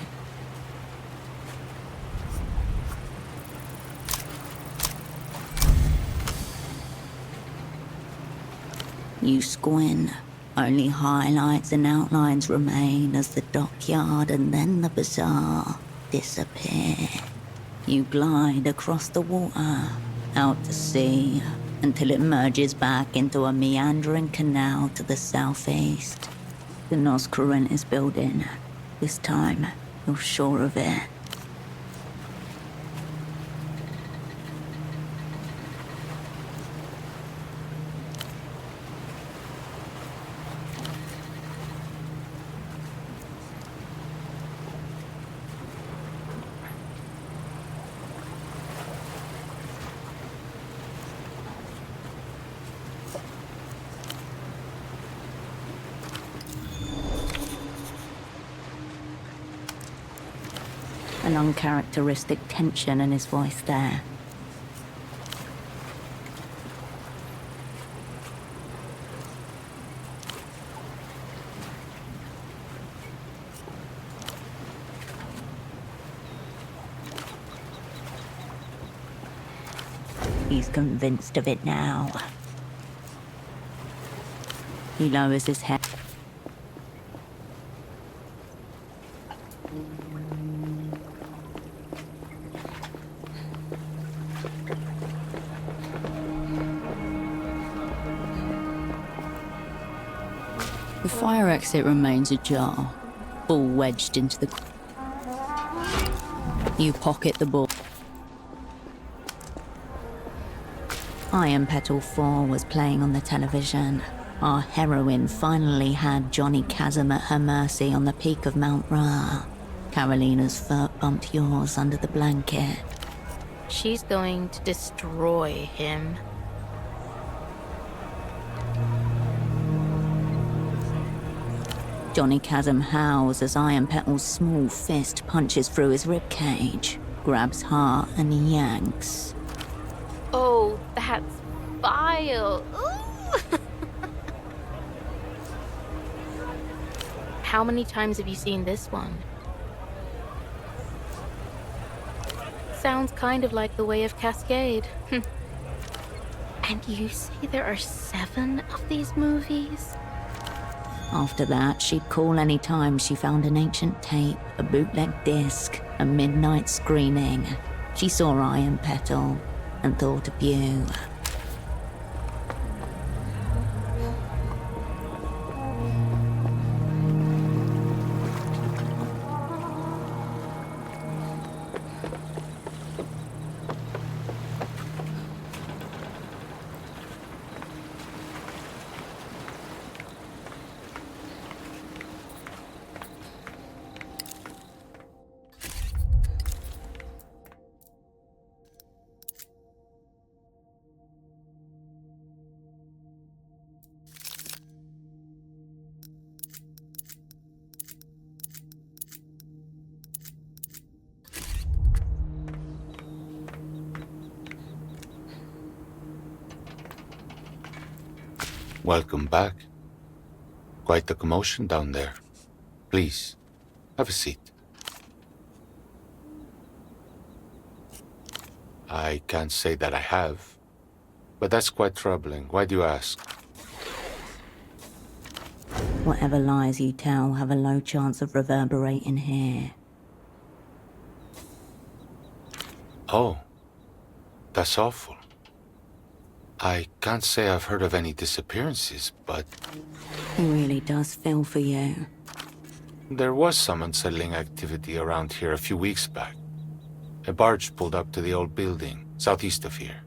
You squint. Only highlights and outlines remain as the dockyard and then the bazaar disappear. You glide across the water, out to sea, until it merges back into a meandering canal to the southeast. The Nos Cruentis building. This time, you're sure of it. An uncharacteristic tension in his voice there. He's convinced of it now. He lowers his head. The fire exit remains ajar, ball wedged into the... You pocket the ball. Iron Petal 4 was playing on the television. Our heroine finally had Johnny Chasm at her mercy on the peak of Mount Ra. Carolina's foot bumped yours under the blanket. She's going to destroy him. Johnny Chasm howls as Iron Petal's small fist punches through his ribcage, grabs heart and yanks. Oh, that's vile. Ooh. How many times have you seen this one? Sounds kind of like The Way of Cascade. And you say there are 7 of these movies? After that, she'd call any time she found an ancient tape, a bootleg disc, a midnight screening. She saw Iron Petal and thought of you. Welcome back. Quite the commotion down there. Please, have a seat. I can't say that I have, but that's quite troubling. Why do you ask? Whatever lies you tell have a low chance of reverberating here. Oh, that's awful. I can't say I've heard of any disappearances, but... He really does feel for you. There was some unsettling activity around here a few weeks back. A barge pulled up to the old building, southeast of here.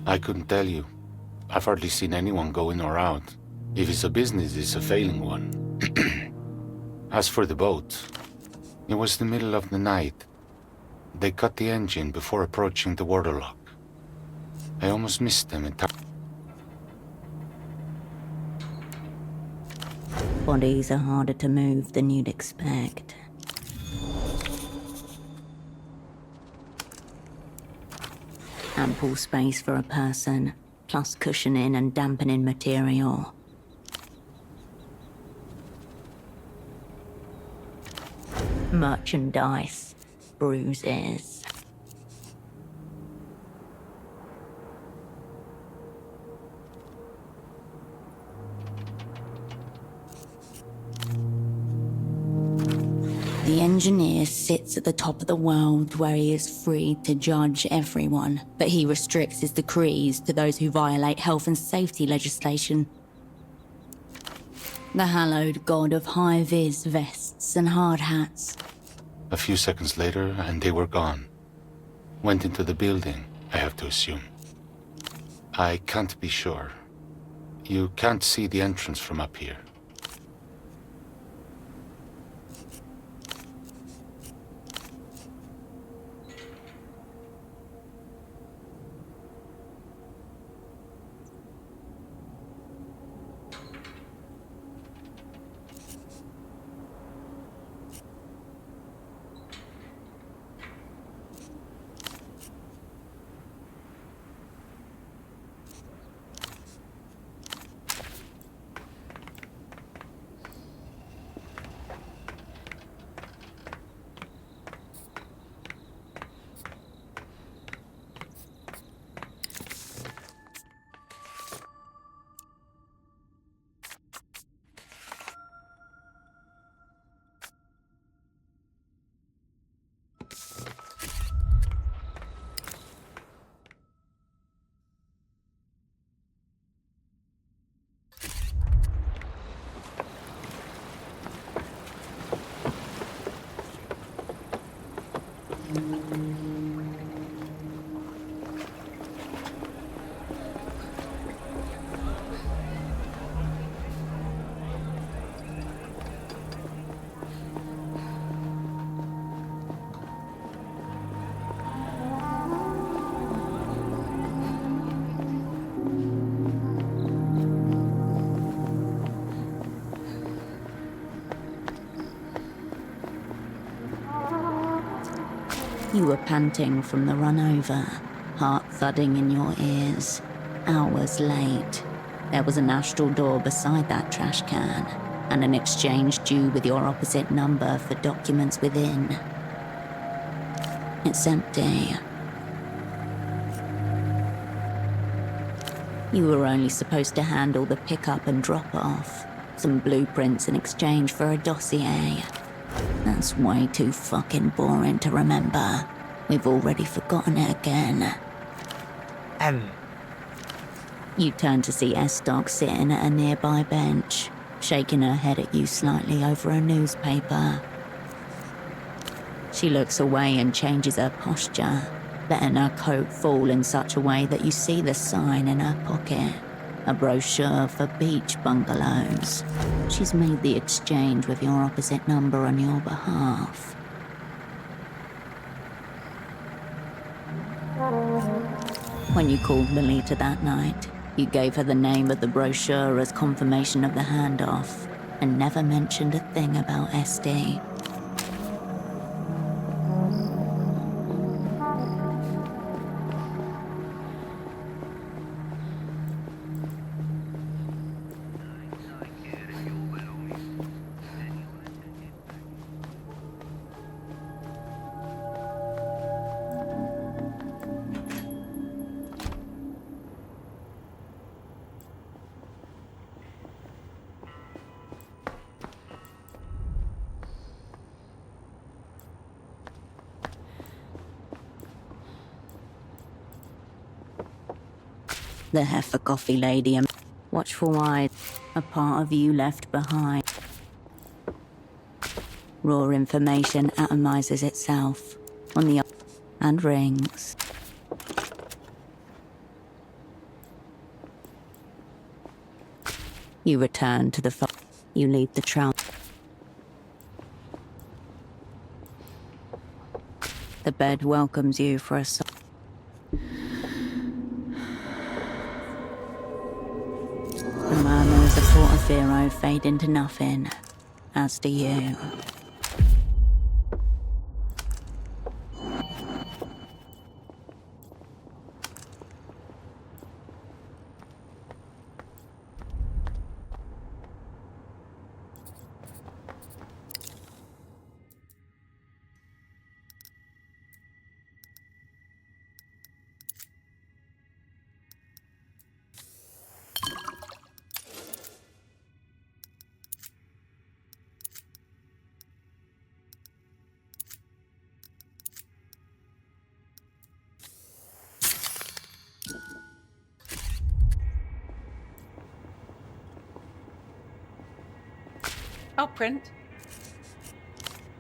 I couldn't tell you. I've hardly seen anyone go in or out. If it's a business, it's a failing one. As for the boat, it was the middle of the night. They cut the engine before approaching the waterlock. I almost missed them entirely. Bodies are harder to move than you'd expect. Ample space for a person, plus cushioning and dampening material. Merchandise, bruises. The engineer sits at the top of the world where he is free to judge everyone, but he restricts his decrees to those who violate health and safety legislation. The hallowed god of high-vis vests and hard hats. A few seconds later, and they were gone. Went into the building, I have to assume. I can't be sure. You can't see the entrance from up here. You were panting from the run over, heart thudding in your ears. Hours late. There was an astral door beside that trash can, and an exchange due with your opposite number for documents within. It's empty. You were only supposed to handle the pickup and drop off. Some blueprints in exchange for a dossier. That's way too fucking boring to remember. We've already forgotten it again. You turn to see Estoc sitting at a nearby bench, shaking her head at you slightly over a newspaper. She looks away and changes her posture, letting her coat fall in such a way that you see the sign in her pocket. A brochure for beach bungalows. She's made the exchange with your opposite number on your behalf. When you called Melita that night, you gave her the name of the brochure as confirmation of the handoff, and never mentioned a thing about SD. The heifer coffee lady and watchful eyes, a part of you left behind. Raw information atomizes itself on the and rings. You return to the you leave the trail. The bed welcomes you for a The murmurs of Portofino fade into nothing, as do you. I'll print.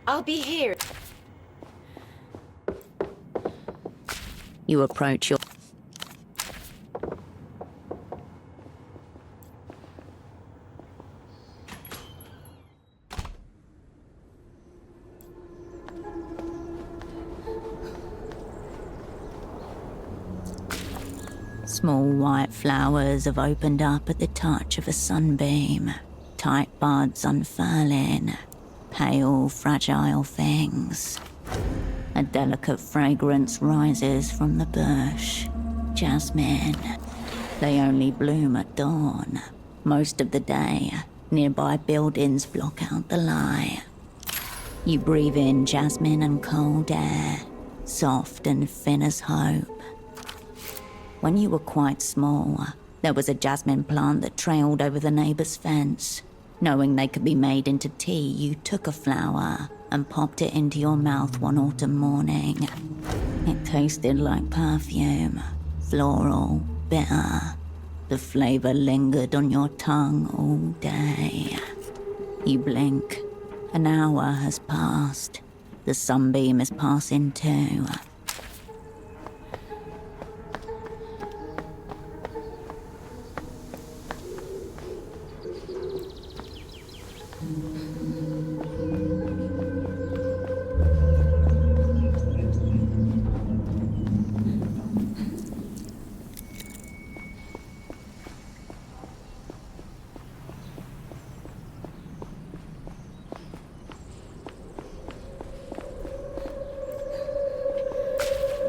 I'll be here. You approach your... Small white flowers have opened up at the touch of a sunbeam. Tight buds unfurling. Pale, fragile things. A delicate fragrance rises from the bush. Jasmine. They only bloom at dawn. Most of the day, nearby buildings block out the light. You breathe in jasmine and cold air, soft and thin as hope. When you were quite small, there was a jasmine plant that trailed over the neighbor's fence. Knowing they could be made into tea, you took a flower and popped it into your mouth one autumn morning. It tasted like perfume, floral, bitter. The flavor lingered on your tongue all day. You blink. An hour has passed. The sunbeam is passing too.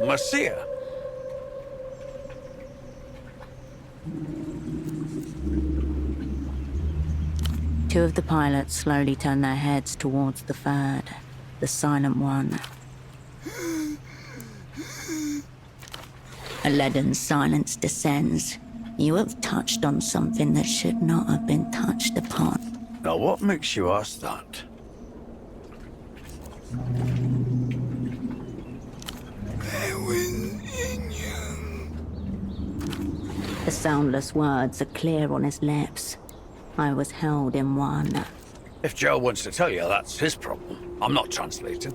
Marcia! Two of the pilots slowly turn their heads towards the third, the silent one. A leaden silence descends. You have touched on something that should not have been touched upon. Now what makes you ask that? The soundless words are clear on his lips. I was held in one. If Joe wants to tell you, that's his problem. I'm not translating.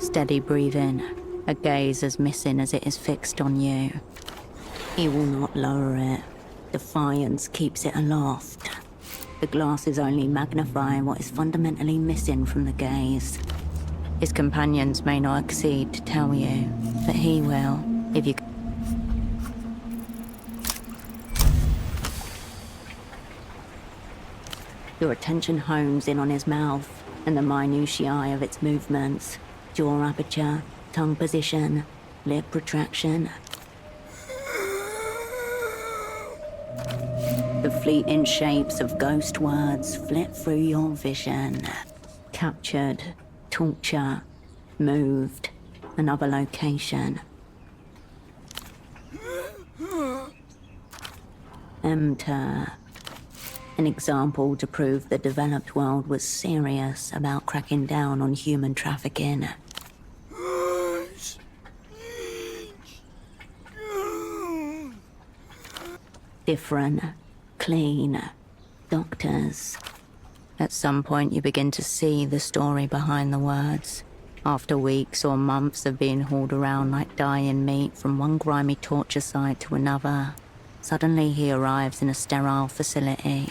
Steady breathing, a gaze as missing as it is fixed on you. He will not lower it. Defiance keeps it aloft. The glasses only magnify what is fundamentally missing from the gaze. His companions may not accede to tell you, but he will, if you... Your attention hones in on his mouth and the minutiae of its movements. Jaw aperture, tongue position, lip protraction. The fleeting shapes of ghost words flit through your vision. Captured, torture, moved, another location. Enter. An example to prove the developed world was serious about cracking down on human trafficking. Different, clean, doctors. At some point you begin to see the story behind the words. After weeks or months of being hauled around like dying meat from one grimy torture site to another, suddenly he arrives in a sterile facility.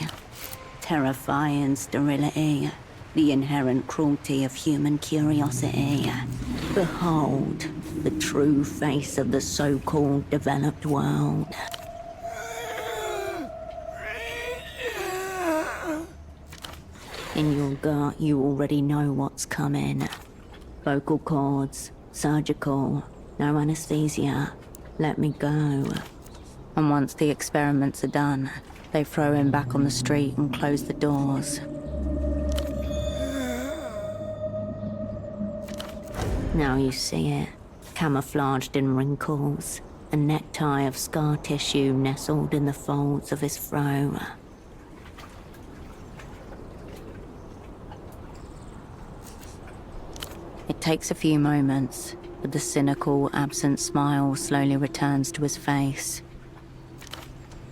Terrifying sterility, the inherent cruelty of human curiosity. Behold, the true face of the so-called developed world. In your gut, you already know what's coming. Vocal cords, surgical, no anesthesia. Let me go. And once the experiments are done, they throw him back on the street and close the doors. Now you see it, camouflaged in wrinkles, a necktie of scar tissue nestled in the folds of his fro. It takes a few moments, but the cynical, absent smile slowly returns to his face.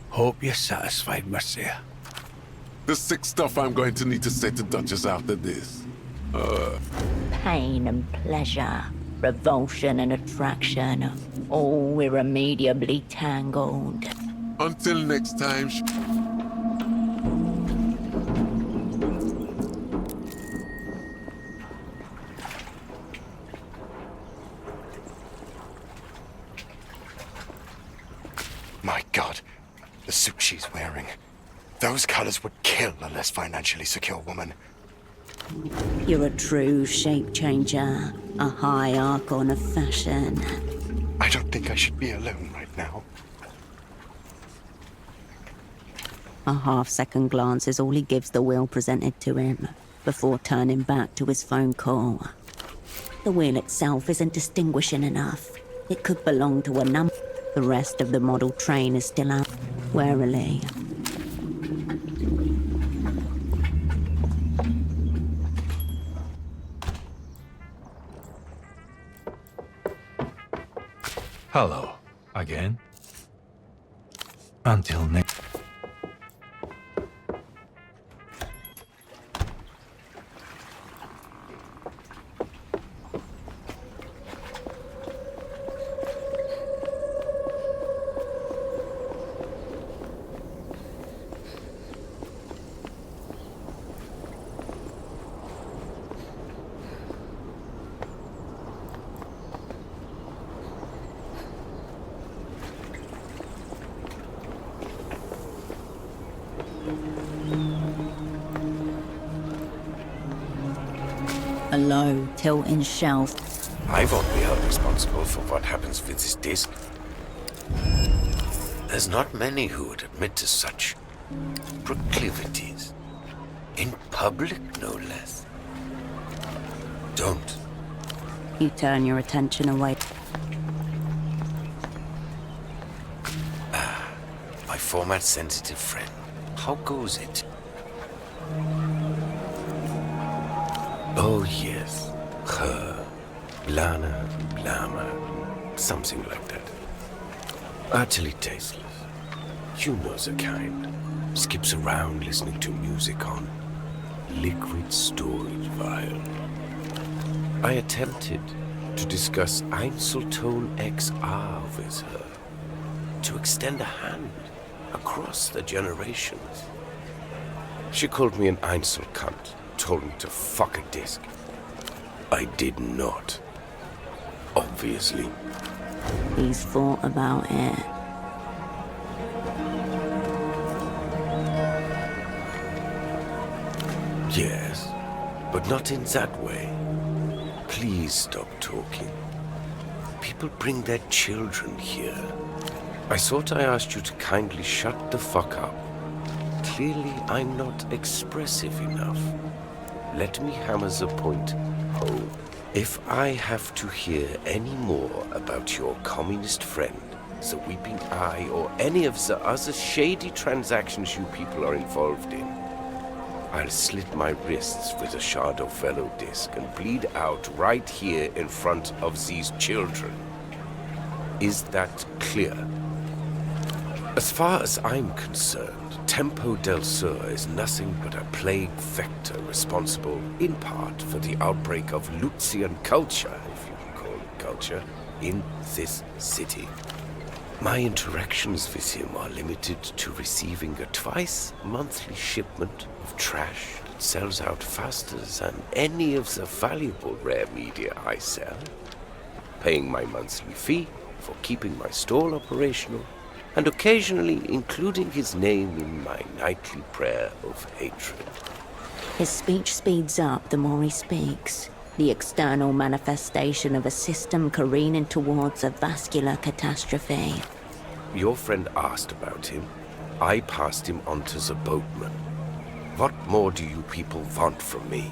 Hope you're satisfied, Marcia. The sick stuff I'm going to need to say to Duchess after this. Pain and pleasure, revulsion and attraction, all irremediably tangled. Until next time. My God, the suit she's wearing. Those colors would kill a less financially secure woman. You're a true shape changer, a high archon of fashion. I don't think I should be alone right now. A half-second glance is all he gives the wheel presented to him, before turning back to his phone call. The wheel itself isn't distinguishing enough. It could belong to a number. The rest of the model train is still out, warily. Hello, again. Until next... A low, tilting shelf. I won't be held responsible for what happens with this disc. There's not many who would admit to such proclivities. In public, no less. Don't. You turn your attention away. My format-sensitive friend. How goes it? Oh, yes. Her. Lana, Lama. Something like that. Utterly tasteless. You know the kind. Skips around listening to music on liquid storage vial. I attempted to discuss Einzelton XR with her. To extend a hand across the generations. She called me an Einzel cunt. Told me to fuck a disc. I did not. Obviously. He's thought about it. Yes, but not in that way. Please stop talking. People bring their children here. I thought I asked you to kindly shut the fuck up. Clearly, I'm not expressive enough. Let me hammer the point home. If I have to hear any more about your communist friend, the Weeping Eye, or any of the other shady transactions you people are involved in, I'll slit my wrists with a shard of velo disc and bleed out right here in front of these children. Is that clear? As far as I'm concerned, Tempo del Sur is nothing but a plague vector responsible, in part, for the outbreak of Lucian culture, if you can call it culture, in this city. My interactions with him are limited to receiving a twice-monthly shipment of trash that sells out faster than any of the valuable rare media I sell, paying my monthly fee for keeping my stall operational, and occasionally including his name in my nightly prayer of hatred. His speech speeds up the more he speaks. The external manifestation of a system careening towards a vascular catastrophe. Your friend asked about him. I passed him on to the boatman. What more do you people want from me?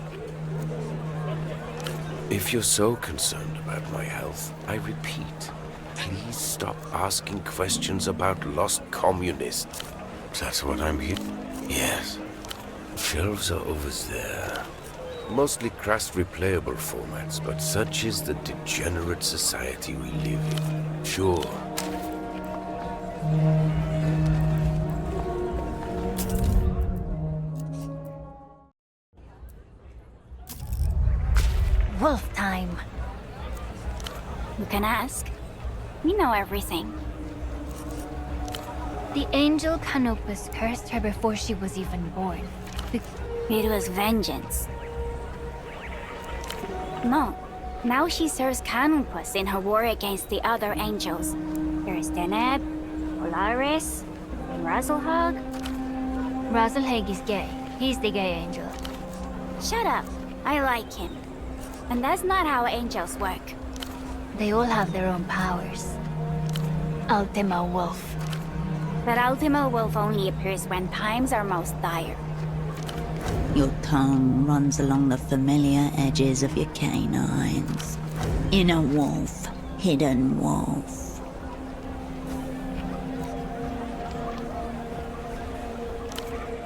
If you're so concerned about my health, I repeat, please stop asking questions about lost communists. That's what I'm here. Yes. Shelves are over there. Mostly crass replayable formats, but such is the degenerate society we live in. Sure. can ask. We know everything. The angel Canopus cursed her before she was even born. It was vengeance. No. Now she serves Canopus in her war against the other angels. There's Deneb, Polaris, and Razzlehog. Razzlehag is gay. He's the gay angel. Shut up. I like him. And that's not how angels work. They all have their own powers. Ultima Wolf. But Ultima Wolf only appears when times are most dire. Your tongue runs along the familiar edges of your canines. Inner wolf, hidden wolf.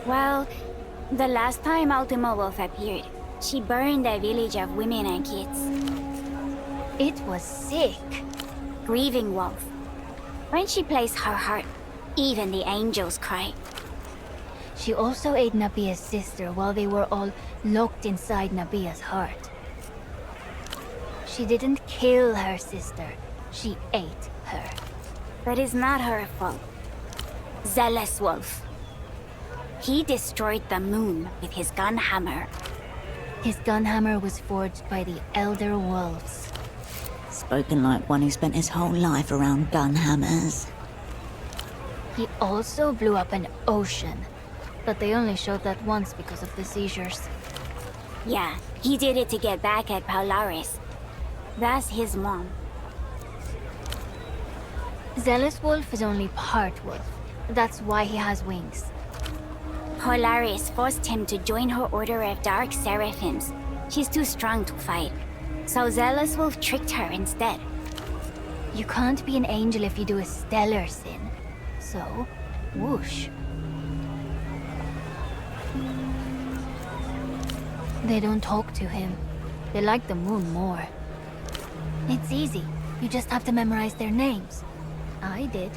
Well, the last time Ultima Wolf appeared, she burned a village of women and kids. It was sick. Grieving wolf. When she plays her heart, even the angels cry. She also ate Nabia's sister while they were all locked inside Nabia's heart. She didn't kill her sister. She ate her. But it's not her fault. Zealous Wolf. He destroyed the moon with his gun hammer. His gun hammer was forged by the Elder Wolves. Spoken like one who spent his whole life around gun hammers. He also blew up an ocean, but they only showed that once because of the seizures. Yeah, he did it to get back at Polaris. That's his mom. Zealous Wolf is only part wolf. That's why he has wings. Polaris forced him to join her order of Dark Seraphims. She's too strong to fight. So Zealous Wolf tricked her instead. You can't be an angel if you do a stellar sin. So, whoosh. They don't talk to him. They like the moon more. It's easy. You just have to memorize their names. I did.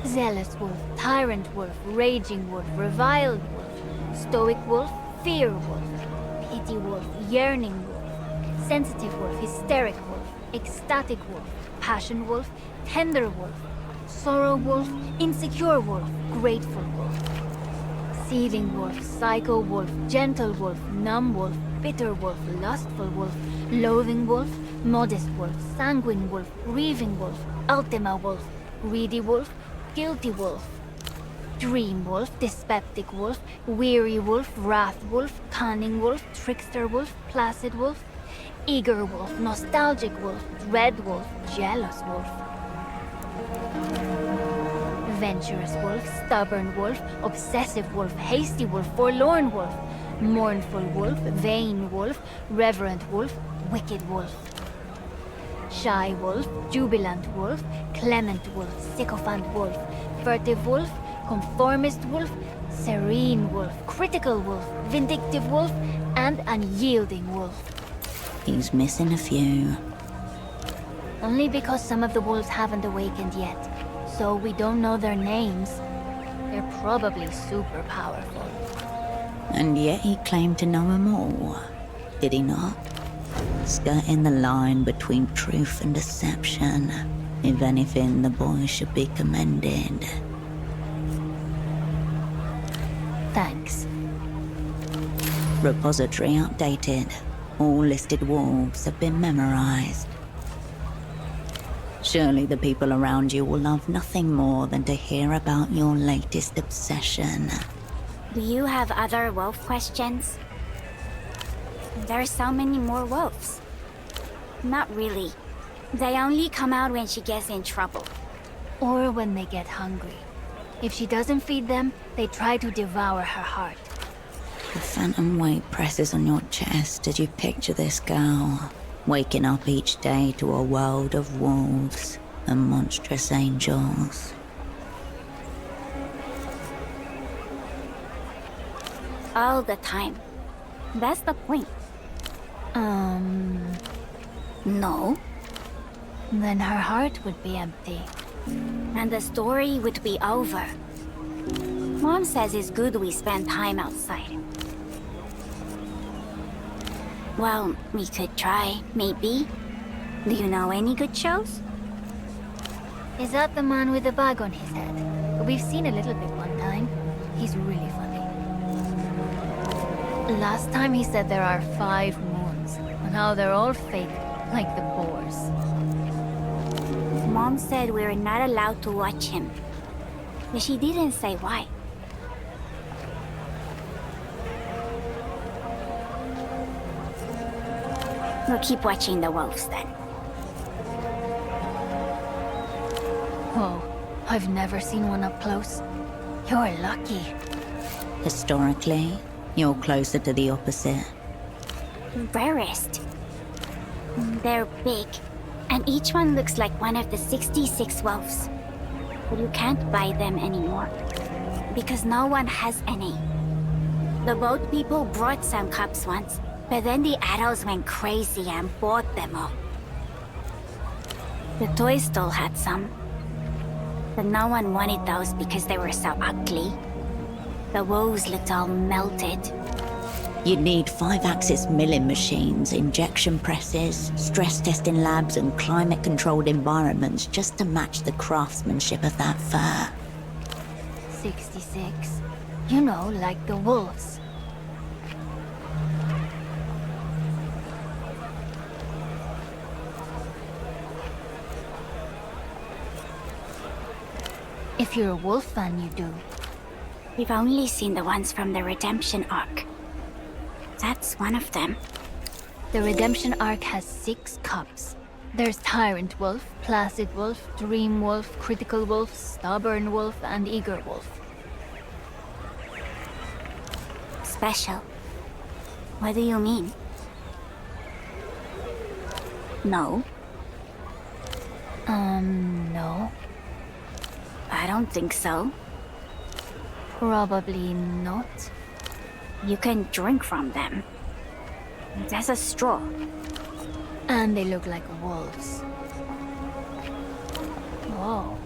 Zealous Wolf, Tyrant Wolf, Raging Wolf, Reviled Wolf, Stoic Wolf, Fear Wolf, Pity Wolf, Yearning Wolf, Sensitive Wolf, Hysteric Wolf, Ecstatic Wolf, Passion Wolf, Tender Wolf, Sorrow Wolf, Insecure Wolf, Grateful Wolf, Seething Wolf, Psycho Wolf, Gentle Wolf, Numb Wolf, Bitter Wolf, Lustful Wolf, Loathing Wolf, Modest Wolf, Sanguine Wolf, Grieving Wolf, Ultima Wolf, Greedy Wolf, Guilty Wolf, Dream Wolf, Dyspeptic Wolf, Weary Wolf, Wrath Wolf, Cunning Wolf, Trickster Wolf, Placid Wolf, Eager Wolf, Nostalgic Wolf, Dread Wolf, Jealous Wolf, Venturous Wolf, Stubborn Wolf, Obsessive Wolf, Hasty Wolf, Forlorn Wolf, Mournful Wolf, Vain Wolf, Reverent Wolf, Wicked Wolf, Shy Wolf, Jubilant Wolf, Clement Wolf, Sycophant Wolf, Furtive Wolf, Conformist Wolf, Serene Wolf, Critical Wolf, Vindictive Wolf, and Unyielding Wolf. He's missing a few. Only because some of the wolves haven't awakened yet, so we don't know their names. They're probably super powerful. And yet he claimed to know them all, did he not? Skirting the line between truth and deception. If anything, the boy should be commended. Thanks. Repository updated. All listed wolves have been memorized. Surely the people around you will love nothing more than to hear about your latest obsession. Do you have other wolf questions? There's so many more wolves. Not really. They only come out when she gets in trouble. Or when they get hungry. If she doesn't feed them, they try to devour her heart. The phantom weight presses on your chest as you picture this girl, waking up each day to a world of wolves and monstrous angels. All the time. That's the point. No. Then her heart would be empty. And the story would be over. Mom says it's good we spend time outside. Well, we could try, maybe. Do you know any good shows? Is that the man with the bag on his head? We've seen a little bit one time. He's really funny. Last time he said there are 5 moons, and how they're all fake, like the boars. Mom said we were not allowed to watch him. But she didn't say why. We'll keep watching the wolves then. Whoa, I've never seen one up close. You're lucky. Historically, you're closer to the opposite. Rarest. They're big, and each one looks like one of the 66 wolves. But you can't buy them anymore, because no one has any. The boat people brought some cups once, but then the adults went crazy and bought them all. The toy stall had some, but no one wanted those because they were so ugly. The wolves looked all melted. You'd need 5-axis milling machines, injection presses, stress testing labs, and climate-controlled environments just to match the craftsmanship of that fur. 66. You know, like the wolves. If you're a wolf fan, you do. We've only seen the ones from the Redemption arc. That's one of them. The Redemption arc has 6 cups. There's Tyrant Wolf, Placid Wolf, Dream Wolf, Critical Wolf, Stubborn Wolf, and Eager Wolf. Special. What do you mean? No. No. I don't think so. Probably not. You can drink from them. There's a straw. And they look like wolves. Whoa.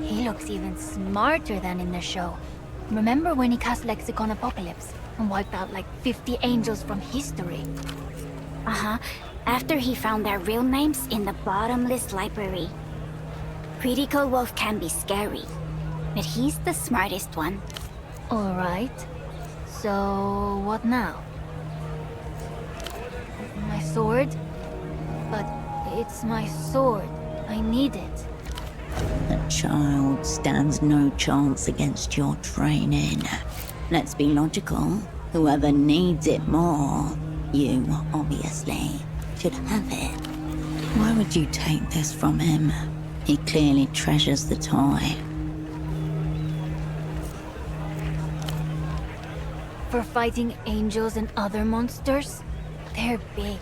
He looks even smarter than in the show. Remember when he cast Lexicon Apocalypse and wiped out like 50 angels from history? Uh-huh. After he found their real names in the bottomless library. Critical Wolf can be scary, but he's the smartest one. Alright. So, what now? My sword? But it's my sword. I need it. A child stands no chance against your training. Let's be logical. Whoever needs it more, you, obviously, should have it. Why would you take this from him? He clearly treasures the toy. For fighting angels and other monsters? They're big.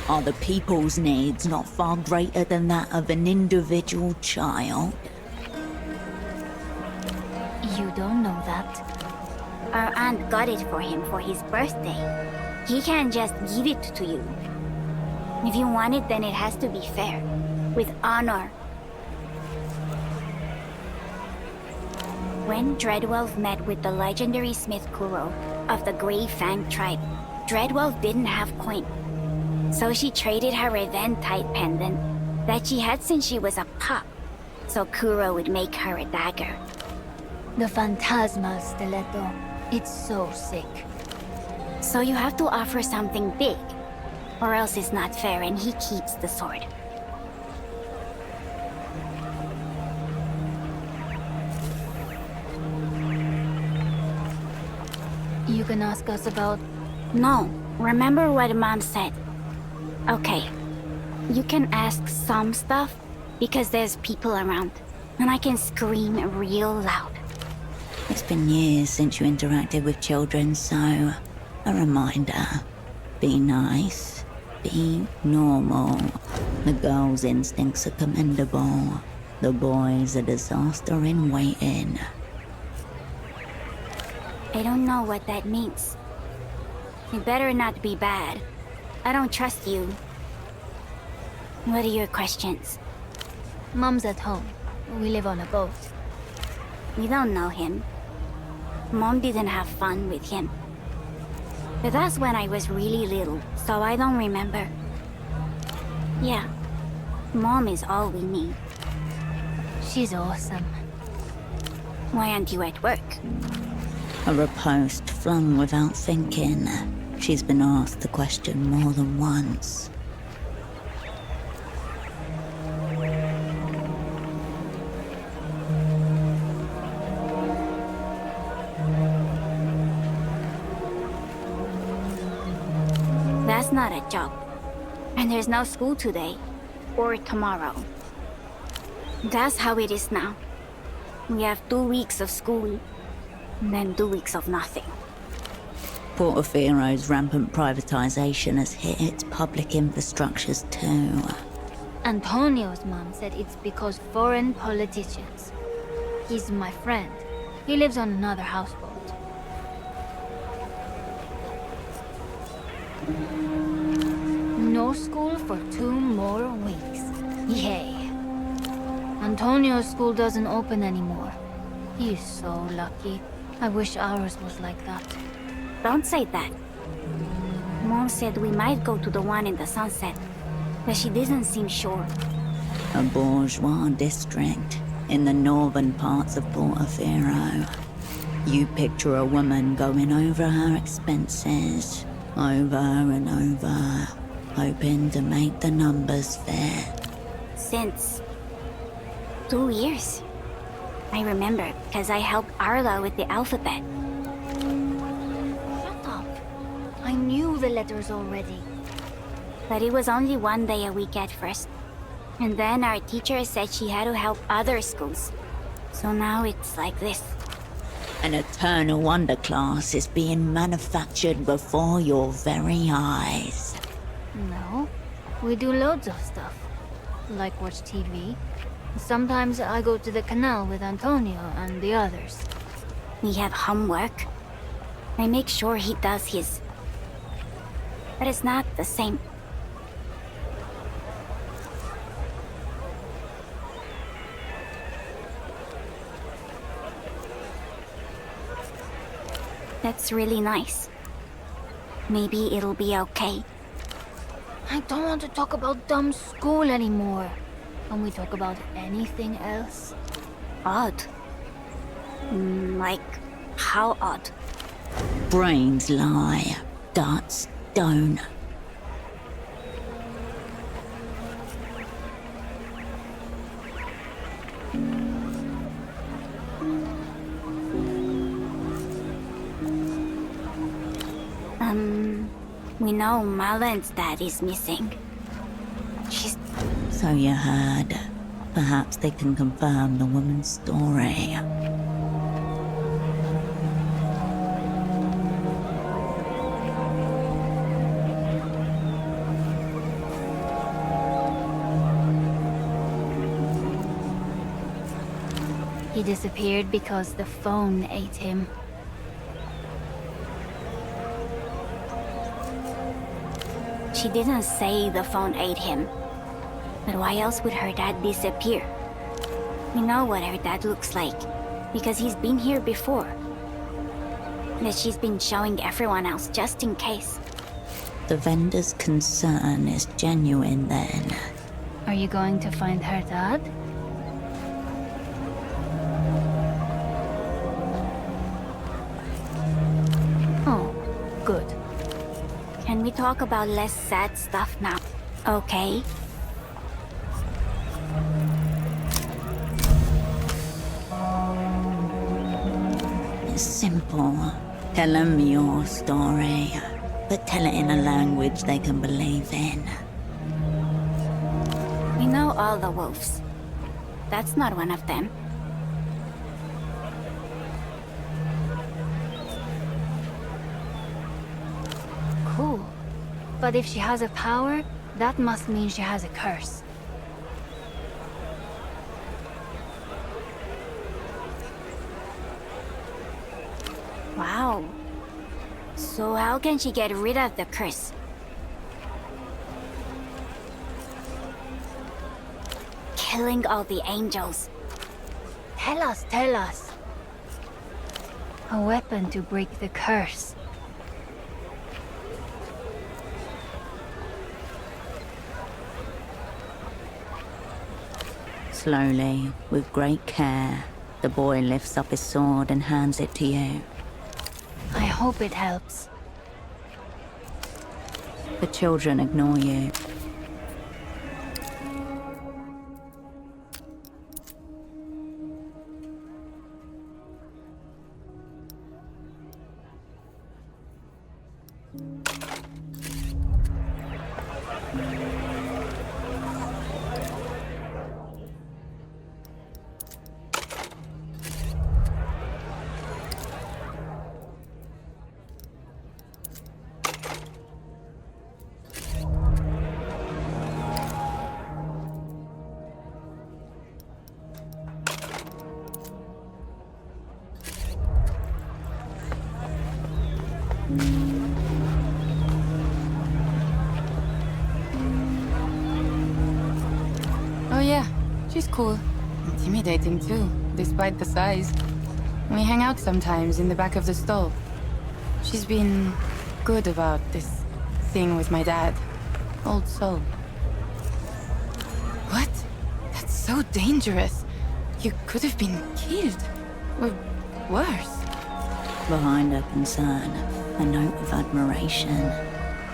Are the people's needs not far greater than that of an individual child? You don't know that. Our aunt got it for him for his birthday. He can't just give it to you. If you want it, then it has to be fair. With honor. When Dreadwolf met with the legendary Smith Kuro of the Grey Fang tribe, Dreadwolf didn't have coin. So she traded her Eventide pendant that she had since she was a pup, so Kuro would make her a dagger. The Phantasmal Stiletto. It's so sick. So you have to offer something big, or else it's not fair and he keeps the sword. You can ask us about... No, remember what Mom said. Okay, you can ask some stuff because there's people around, and I can scream real loud. It's been years since you interacted with children, so a reminder. Be nice. Be normal. The girl's instincts are commendable. The boy's a disaster in waiting. I don't know what that means. It better not be bad. I don't trust you. What are your questions? Mom's at home. We live on a boat. We don't know him. Mom didn't have fun with him. But that's when I was really little, so I don't remember. Yeah. Mom is all we need. She's awesome. Why aren't you at work? A riposte flung without thinking. She's been asked the question more than once. That's not a job. And there's no school today. Or tomorrow. That's how it is now. We have 2 weeks of school, and then 2 weeks of nothing. Portofiero's rampant privatization has hit its public infrastructures too. Antonio's mom said it's because foreign politicians. He's my friend. He lives on another houseboat. No school for 2 more weeks. Yay. Antonio's school doesn't open anymore. He's so lucky. I wish ours was like that. Don't say that. Mom said we might go to the one in the sunset, but she doesn't seem sure. A bourgeois district in the northern parts of Portofiero. You picture a woman going over her expenses, over and over, hoping to make the numbers fit. Since 2 years. I remember, because I helped Arla with the alphabet. Shut up. I knew the letters already. But it was only 1 day a week at first. And then our teacher said she had to help other schools. So now it's like this. An eternal underclass is being manufactured before your very eyes. No. We do loads of stuff. Like watch TV. Sometimes I go to the canal with Antonio and the others. We have homework. I make sure he does his. But it's not the same. That's really nice. Maybe it'll be okay. I don't want to talk about dumb school anymore. Can we talk about anything else? Odd. Like, how odd? Brains lie, guts don't. We know Marlon's dad is missing. She's... So you heard. Perhaps they can confirm the woman's story. He disappeared because the phone ate him. She didn't say the phone ate him. But why else would her dad disappear? We know what her dad looks like, because he's been here before. That she's been showing everyone else just in case. The vendor's concern is genuine then. Are you going to find her dad? Oh, good. Can we talk about less sad stuff now? Okay. It's simple. Tell them your story, but tell it in a language they can believe in. We know all the wolves. That's not one of them. Cool. But if she has a power, that must mean she has a curse. Wow. So how can she get rid of the curse? Killing all the angels. Tell us, tell us. A weapon to break the curse. Slowly, with great care, the boy lifts up his sword and hands it to you. I hope it helps. The children ignore you. Oh yeah, she's cool. Intimidating too, despite the size. We hang out sometimes in the back of the stall. She's been good about this thing with my dad. Old soul. What? That's so dangerous. You could have been killed. Or worse. Behind her concern, a note of admiration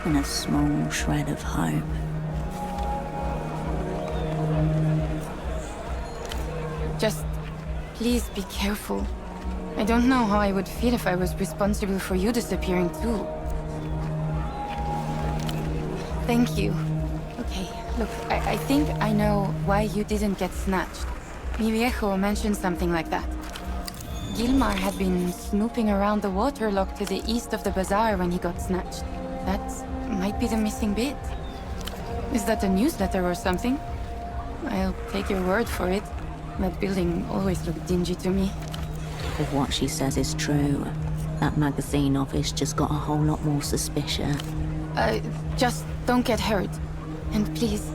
and a small shred of hope. Just please be careful. I don't know how I would feel if I was responsible for you disappearing too. Thank you. Okay, look, I think I know why you didn't get snatched. Mi viejo mentioned something like that. Gilmar had been snooping around the waterlock to the east of the bazaar when he got snatched. That might be the missing bit. Is that a newsletter or something? I'll take your word for it. That building always looked dingy to me. If what she says is true, that magazine office just got a whole lot more suspicious. Just don't get hurt. And please,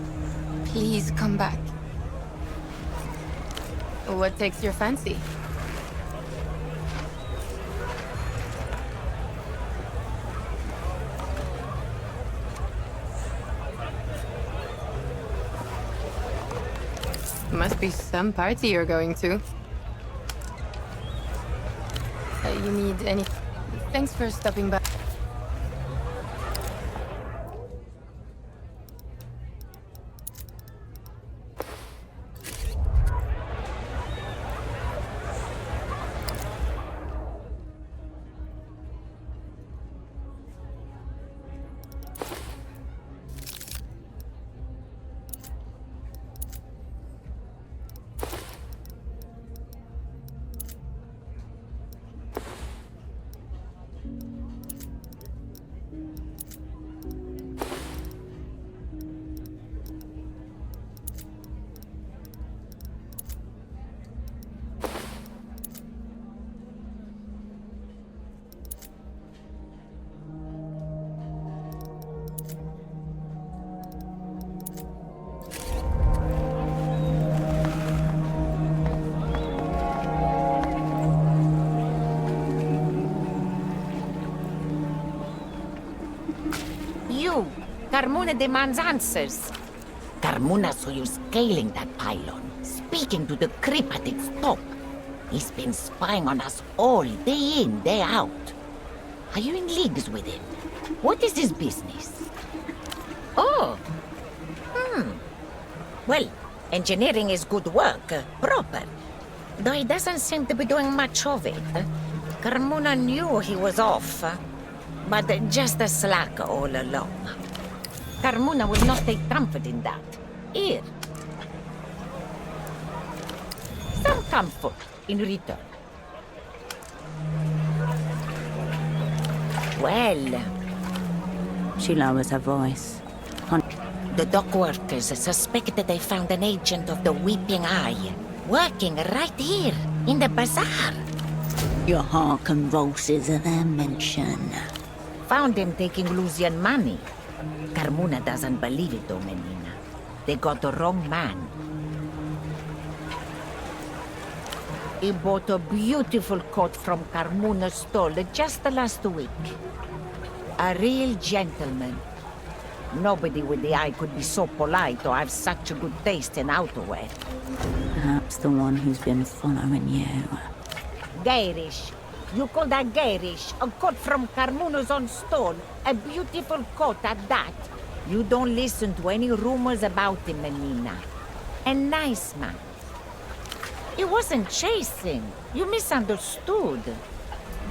please come back. What takes your fancy? Must be some party you're going to. You need any... Thanks for stopping by. Carmona demands answers. Carmona saw you scaling that pylon, speaking to the creep at its top. He's been spying on us all, day in, day out. Are you in leagues with him? What is his business? Oh. Well, engineering is good work, proper. Though he doesn't seem to be doing much of it. Carmona knew he was off, but just a slacker all along. Carmona will not take comfort in that. Here. Some comfort in return. Well... She lowers her voice. The dock workers suspected they found an agent of the Weeping Eye, working right here, in the bazaar. Your heart convulses at their mention. Found him taking Lucian money. Carmona doesn't believe it, though, Menina. They got the wrong man. He bought a beautiful coat from Carmona's stall just last week. A real gentleman. Nobody with the eye could be so polite or have such a good taste in outerwear. Perhaps the one who's been following you. Gairish. You call that gairish? A coat from Carmuna's own stall? A beautiful coat at that? You don't listen to any rumors about him, Menina. A nice man. He wasn't chasing. You misunderstood.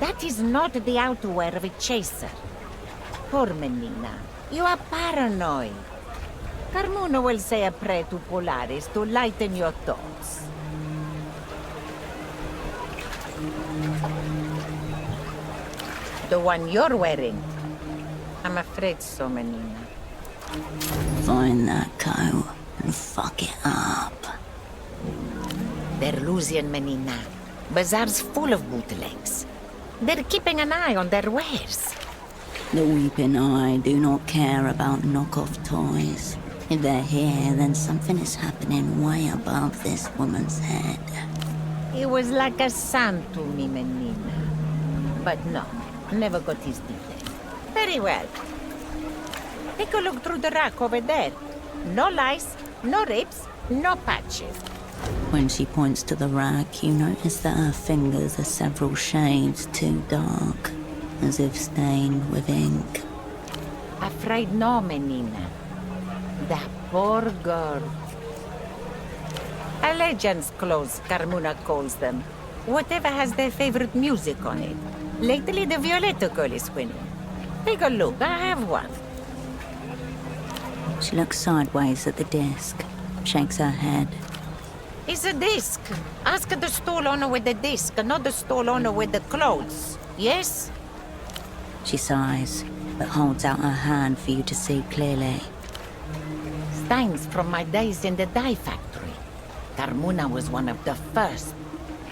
That is not the outerwear of a chaser. Poor Menina. You are paranoid. Carmuna will say a prayer to Polaris to lighten your thoughts. The one you're wearing? I'm afraid so, Menina. Find that coat and fuck it up. They're losing, Menina. Bazaar's full of bootlegs. They're keeping an eye on their wares. The Weeping Eye do not care about knockoff toys. If they're here, then something is happening way above this woman's head. He was like a son to me, Menina. But no, never got his details. Very well. Take a look through the rack over there. No lice, no rips, no patches. When she points to the rack, you notice that her fingers are several shades too dark, as if stained with ink. Afraid no, Menina. That poor girl. A legend's clothes, Carmuna calls them. Whatever has their favorite music on it. Lately, the Violetta girl is winning. Take a look, I have one. She looks sideways at the disc, shakes her head. It's a disc. Ask the stall owner with the disc, not the stall owner with the clothes. Yes? She sighs, but holds out her hand for you to see clearly. Steins from my days in the dye factory. Carmuna was one of the first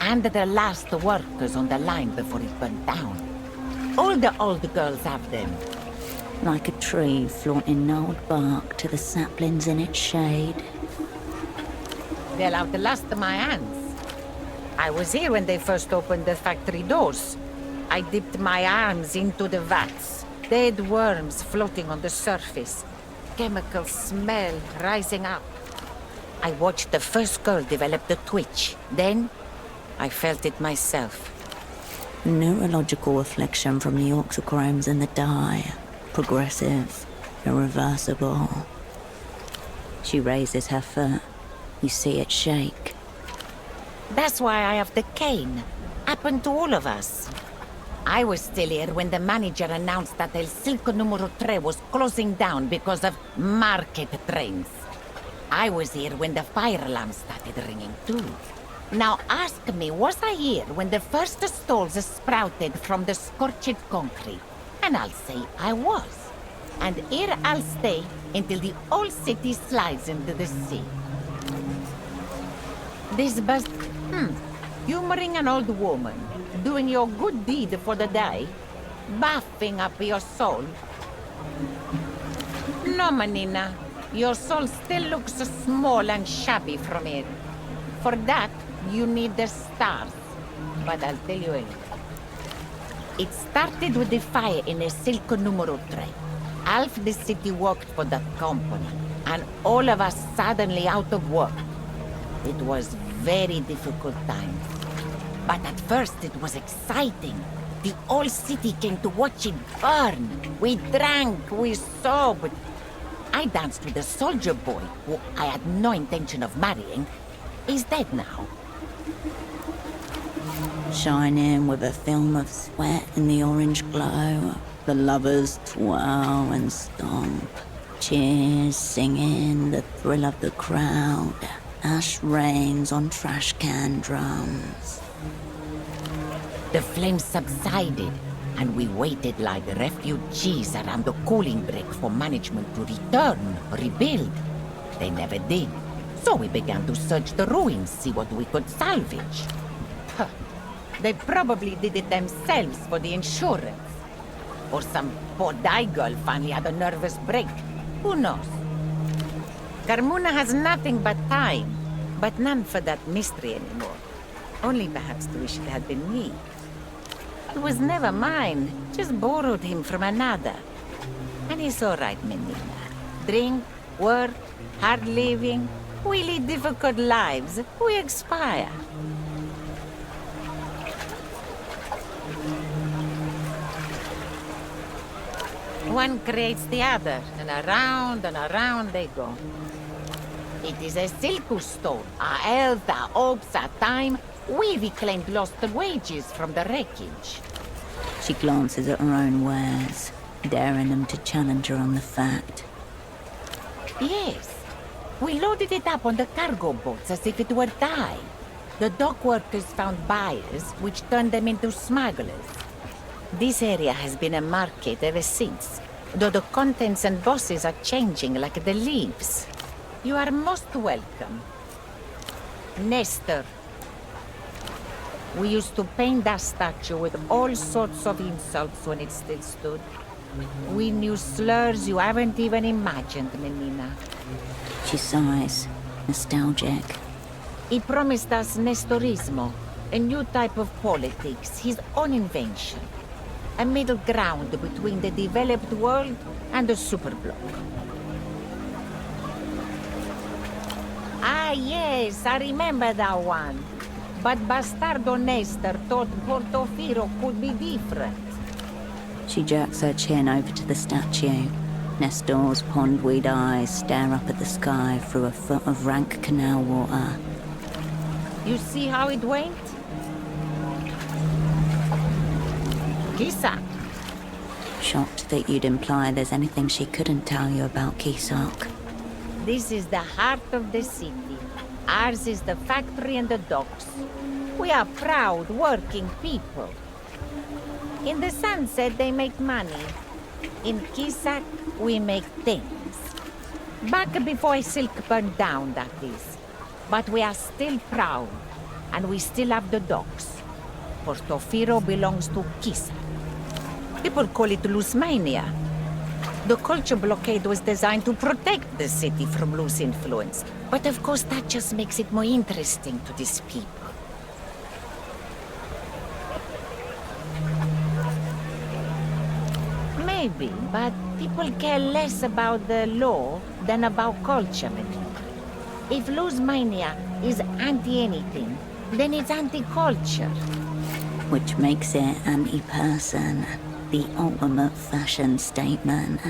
and the last workers on the line before it burned down. All the old girls have them. Like a tree flaunting gnarled bark to the saplings in its shade. They'll outlast my hands. I was here when they first opened the factory doors. I dipped my arms into the vats. Dead worms floating on the surface. Chemical smell rising up. I watched the first girl develop the twitch. Then, I felt it myself. Neurological affliction from the oxychromes in the dye. Progressive, irreversible. She raises her foot. You see it shake. That's why I have the cane. Happened to all of us. I was still here when the manager announced that El Circo Número 3 was closing down because of market trains. I was here when the fire alarm started ringing too. Now ask me, was I here when the first stalls sprouted from the scorched concrete? And I'll say I was. And here I'll stay until the whole city slides into the sea. This bust... humoring an old woman, doing your good deed for the day, buffing up your soul. No, Menina, your soul still looks small and shabby from here. For that, you need the stars. But I'll tell you anything. It started with the fire in El Circo Número 3. Half the city worked for that company, and all of us suddenly out of work. It was very difficult times. But at first it was exciting. The whole city came to watch it burn. We drank, we sobbed. I danced with a soldier boy who I had no intention of marrying. He's dead now. Shining with a film of sweat in the orange glow, the lovers twirl and stomp. Cheers, singing, the thrill of the crowd. Ash rains on trash can drums. The flames subsided, and we waited like refugees around the cooling break for management to return, rebuild. They never did, so we began to search the ruins, see what we could salvage. They probably did it themselves for the insurance. Or some poor die girl finally had a nervous break. Who knows? Carmuna has nothing but time, but none for that mystery anymore. Only perhaps to wish it had been me. It was never mine, just borrowed him from another. And he's all right, Menina. Drink, work, hard living. We lead difficult lives. We expire. One creates the other, and around they go. It is a circus stone. Our health, our hopes, our time. We reclaimed lost wages from the wreckage. She glances at her own wares, daring them to challenge her on the fact. Yes. We loaded it up on the cargo boats as if it were dye. The dock workers found buyers, which turned them into smugglers. This area has been a market ever since, though the contents and bosses are changing like the leaves. You are most welcome. Nestor. We used to paint that statue with all sorts of insults when it still stood. We knew slurs you haven't even imagined, Menina. She sighs, nostalgic. He promised us Nestorismo, a new type of politics, his own invention. A middle ground between the developed world and the superbloc. Ah, yes, I remember that one. But Bastardo Nestor thought Portofino could be different. She jerks her chin over to the statue. Nestor's pondweed eyes stare up at the sky through a foot of rank canal water. You see how it went? Kisa. Shocked that you'd imply there's anything she couldn't tell you about Kisak. This is the heart of the city. Ours is the factory and the docks. We are proud, working people. In the sunset, they make money. In Kisak, we make things. Back before Silk burned down, that is. But we are still proud, and we still have the docks. Portofino belongs to Kisak. People call it Lusmania. The culture blockade was designed to protect the city from loose influence. But of course, that just makes it more interesting to these people. Maybe, but people care less about the law than about culture, maybe. If Lusmania is anti-anything, then it's anti-culture. Which makes it anti-person. The ultimate fashion statement.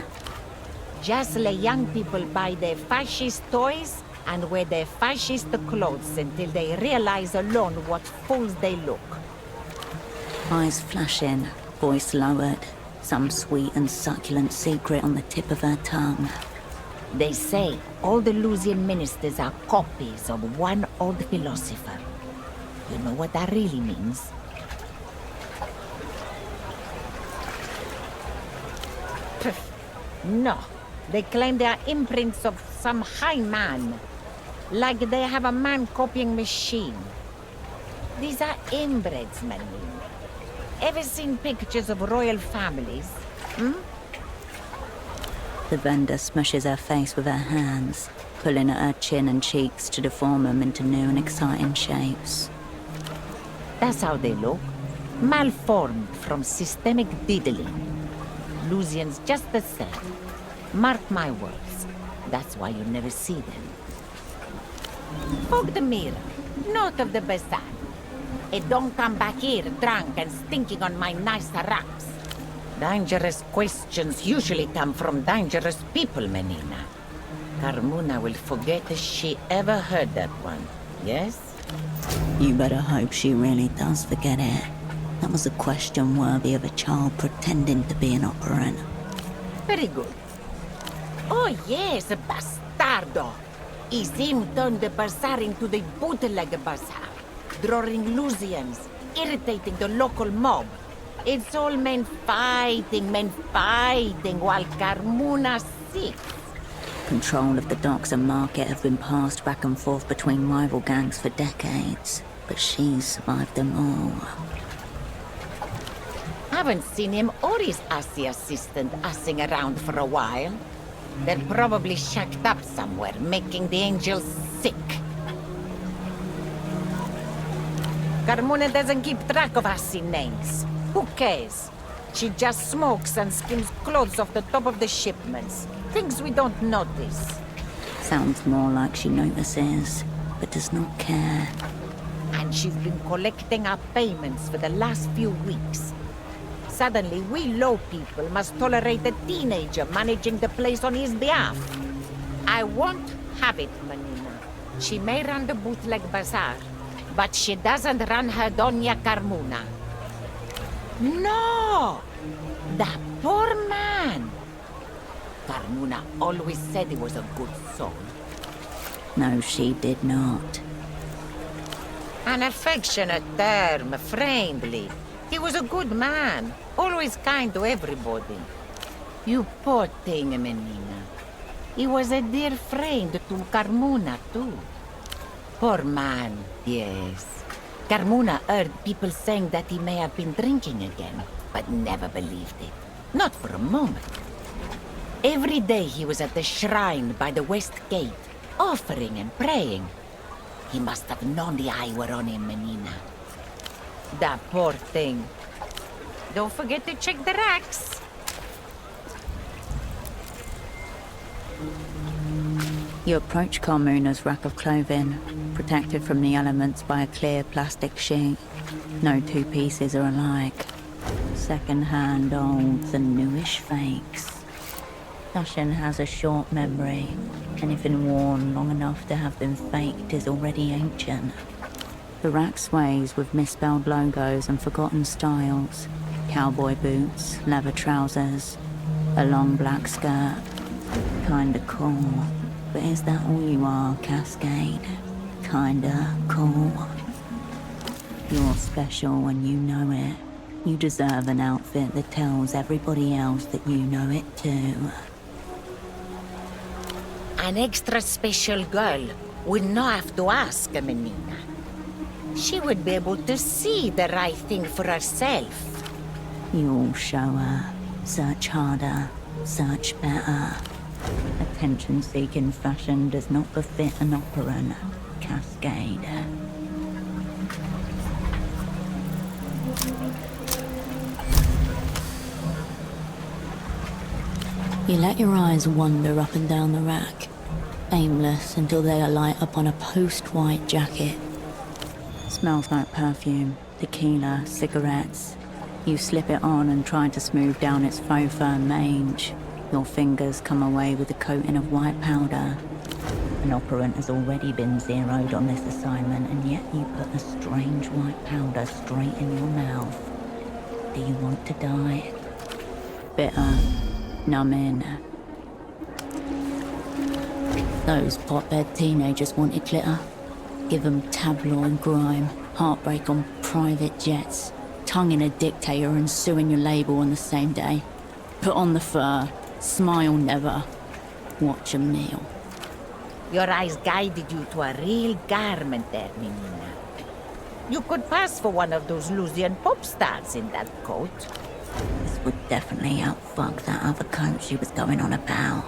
Just let young people buy their fascist toys and wear their fascist clothes until they realize alone what fools they look. Eyes flashing, voice lowered. Some sweet and succulent secret on the tip of her tongue. They say all the Lusian ministers are copies of one old philosopher. You know what that really means? No. They claim they are imprints of some high man. Like they have a man-copying machine. These are inbreds, Manin. Ever seen pictures of royal families? The vendor smushes her face with her hands, pulling at her chin and cheeks to deform them into new and exciting shapes. That's how they look. Malformed from systemic diddling. Lusians just the same. Mark my words. That's why you never see them. Fog the mirror. Note of the bazaar. And don't come back here drunk and stinking on my nice wraps. Dangerous questions usually come from dangerous people, Menina. Carmuna will forget she ever heard that one, yes? You better hope she really does forget it. That was a question worthy of a child pretending to be an operant. Very good. Oh yes, bastardo! Is him turned the bazaar into the bootleg bazaar, drawing Lusians, irritating the local mob. It's all men fighting while Carmuna sits. Control of the docks and market have been passed back and forth between rival gangs for decades, but she's survived them all. Haven't seen him or his assy assistant assing around for a while. They're probably shacked up somewhere, making the angels sick. Carmona doesn't keep track of assy names. Who cares? She just smokes and skims clothes off the top of the shipments. Things we don't notice. Sounds more like she notices, but does not care. And she's been collecting our payments for the last few weeks. Suddenly, we low people must tolerate a teenager managing the place on his behalf. I won't have it, Manina. She may run the bootleg bazaar, but she doesn't run her Doña Carmona. No! The poor man! Carmona always said he was a good soul. No, she did not. An affectionate term, friendly. He was a good man, always kind to everybody. You poor thing, Menina. He was a dear friend to Carmona, too. Poor man, yes. Carmona heard people saying that he may have been drinking again, but never believed it. Not for a moment. Every day he was at the shrine by the west gate, offering and praying. He must have known the eye were on him, Menina. That poor thing. Don't forget to check the racks. You approach Carmona's rack of clothing, protected from the elements by a clear plastic sheet. No two pieces are alike. Second-hand olds and newish fakes. Fashion has a short memory. Anything worn long enough to have been faked is already ancient. The rack sways with misspelled logos and forgotten styles. Cowboy boots, leather trousers, a long black skirt. Kinda cool. But is that all you are, Cascade? Kinda cool. You're special and you know it. You deserve an outfit that tells everybody else that you know it too. An extra special girl would not have to ask, Menina. She would be able to see the right thing for herself. You'll show her. Search harder. Search better. Attention-seeking fashion does not befit an operant, Cascade. You let your eyes wander up and down the rack, aimless until they alight upon a post-white jacket. Smells like perfume, tequila, cigarettes. You slip it on and try to smooth down its faux fur mange. Your fingers come away with a coating of white powder. An operant has already been zeroed on this assignment, and yet you put a strange white powder straight in your mouth. Do you want to die? Bitter. Numbing. Those potbed teenagers wanted glitter. Give them tabloid grime, heartbreak on private jets, tonguing a dictator and suing your label on the same day. Put on the fur, smile never, watch 'em kneel. Your eyes guided you to a real garment there, Menina. You could pass for one of those Lusian pop stars in that coat. This would definitely outfuck that other coat she was going on about.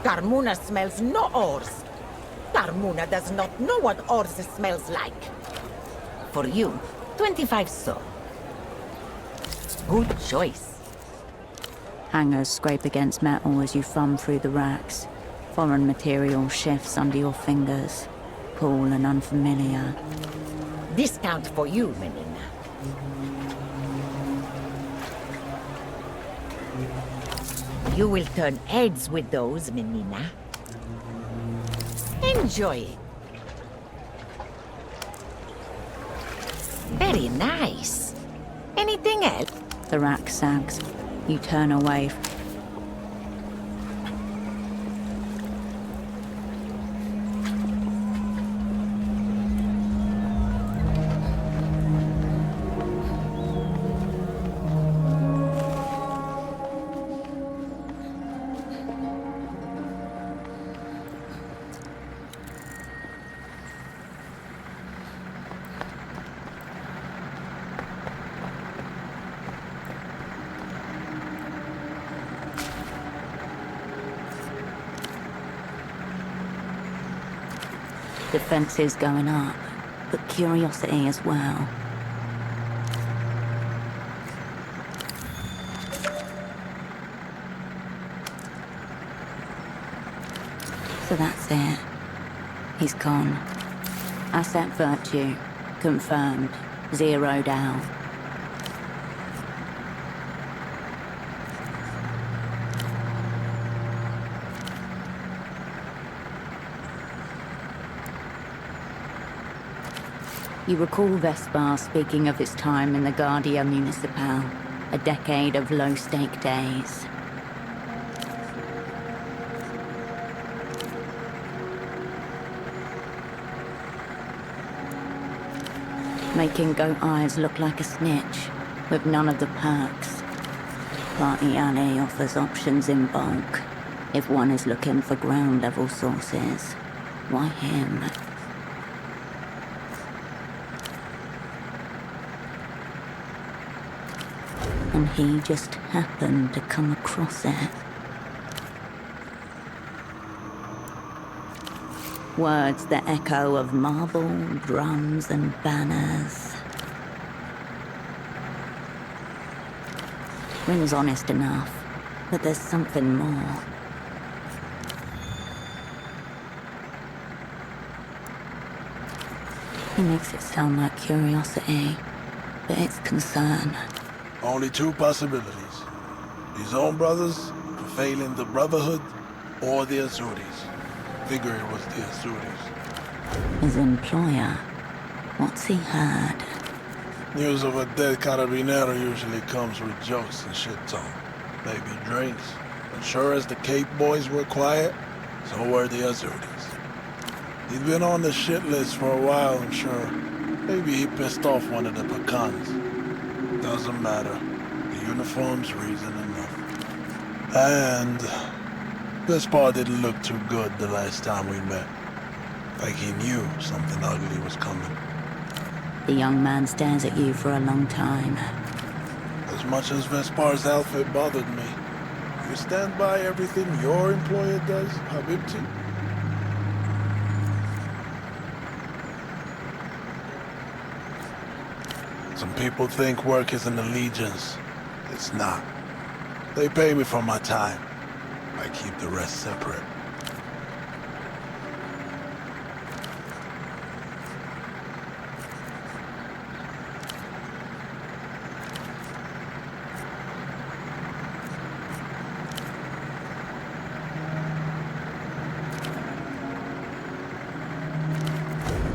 Carmona smells no ores. Carmona does not know what ores smells like. For you, 25 so. Good choice. Hangers scrape against metal as you thumb through the racks. Foreign material shifts under your fingers. Cool and unfamiliar. Discount for you, Menina. You will turn heads with those, Menina. Enjoy it. Very nice. Anything else? The rack sags. You turn away. Defenses going up, but curiosity as well. So that's it. He's gone. Asset virtue. Confirmed. Zeroed out. You recall Vespar speaking of his time in the Guardia Municipal, a decade of low-stake days. Making Goat Eyes look like a snitch, with none of the perks. Party Alley offers options in bulk. If one is looking for ground-level sources, why him? And he just happened to come across it. Words that echo of marble, drums, and banners. Ring's honest enough, but there's something more. He makes it sound like curiosity, but it's concern. Only two possibilities. His own brothers failing the Brotherhood, or the Azuris. Figure it was the Azuris. His employer, what's he heard? News of a dead carabinero usually comes with jokes and shit talk. Maybe drinks. But sure as the Cape boys were quiet, so were the Azuris. He'd been on the shit list for a while, I'm sure. Maybe he pissed off one of the pecans. Doesn't matter. The uniform's reason enough. And Vespar didn't look too good the last time we met. Like he knew something ugly was coming. The young man stares at you for a long time. As much as Vespar's outfit bothered me, you stand by everything your employer does, Habibti? Some people think work is an allegiance. It's not. They pay me for my time. I keep the rest separate.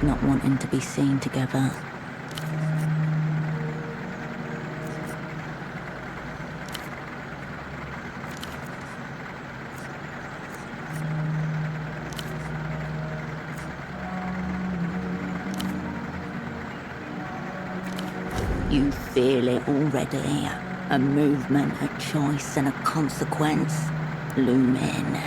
Not wanting to be seen together. You feel it already. A movement, a choice, and a consequence loom in.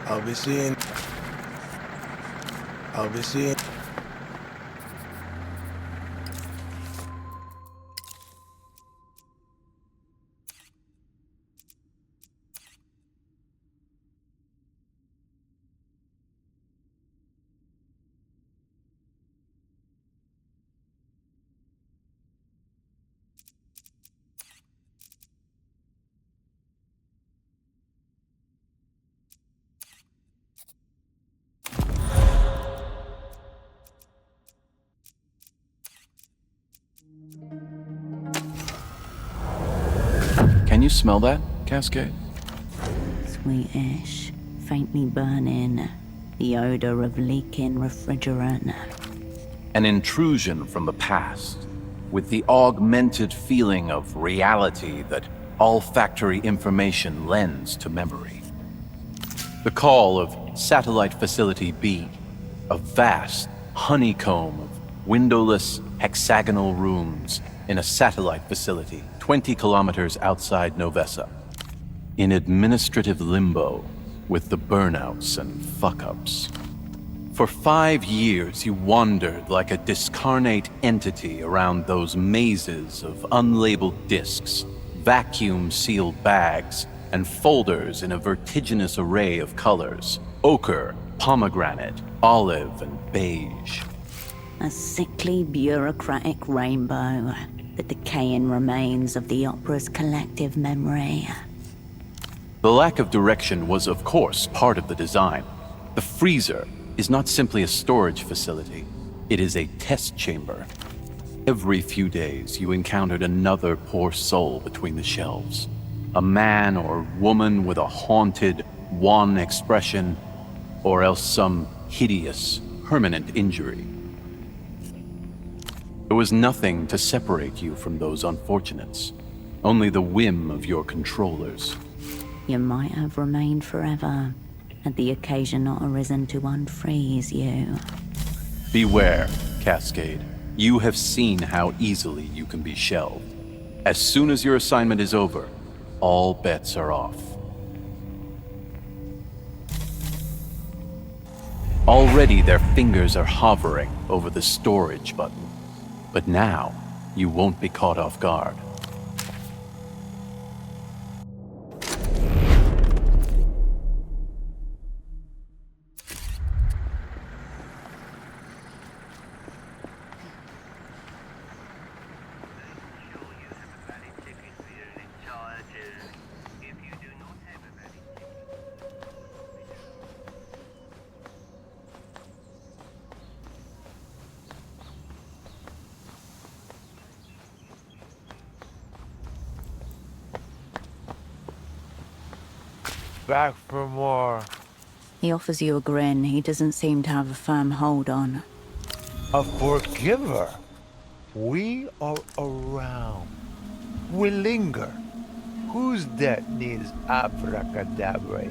I'll be seeing. Can you smell that, Cascade? Sweetish, faintly burning, the odor of leaking refrigerant. An intrusion from the past, with the augmented feeling of reality that olfactory information lends to memory. The call of Satellite Facility B, a vast honeycomb of windowless hexagonal rooms in a satellite facility 20 kilometers outside Novessa. In administrative limbo with the burnouts and fuck-ups. For 5 years, you wandered like a discarnate entity around those mazes of unlabeled discs, vacuum-sealed bags, and folders in a vertiginous array of colors: ochre, pomegranate, olive, and beige. A sickly bureaucratic rainbow, the decaying remains of the opera's collective memory. The lack of direction was, of course, part of the design. The freezer is not simply a storage facility, it is a test chamber. Every few days, you encountered another poor soul between the shelves. A man or woman with a haunted, wan expression, or else some hideous, permanent injury. There was nothing to separate you from those unfortunates, only the whim of your controllers. You might have remained forever, had the occasion not arisen to unfreeze you. Beware, Cascade. You have seen how easily you can be shelved. As soon as your assignment is over, all bets are off. Already their fingers are hovering over the storage button. But now, you won't be caught off guard. Back for more. He offers you a grin he doesn't seem to have a firm hold on. A forgiver. We are around. We linger. Whose debt needs abracadabra?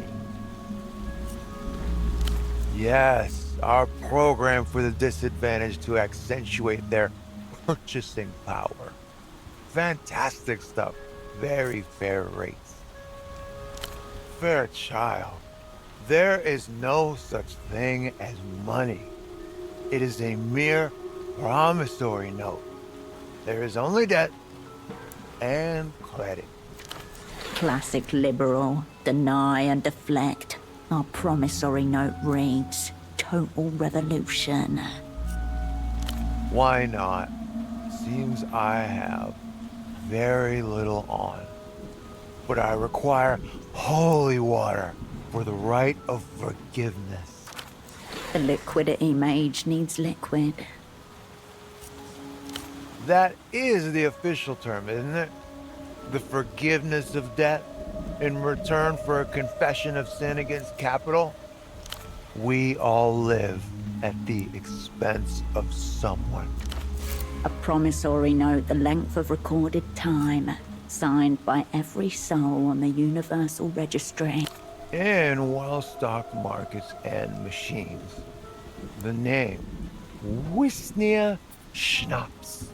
Yes, our program for the disadvantaged to accentuate their purchasing power. Fantastic stuff. Very fair rates. Fair child, there is no such thing as money. It is a mere promissory note. There is only debt and credit. Classic liberal, deny and deflect. Our promissory note reads, total revolution. Why not? Seems I have very little on. But I require holy water for the rite of forgiveness. The liquidity mage needs liquid. That is the official term, isn't it? The forgiveness of debt in return for a confession of sin against capital? We all live at the expense of someone. A promissory note the length of recorded time, signed by every soul on the Universal Registry. And while stock markets and machines, the name Wisnia Schnapps.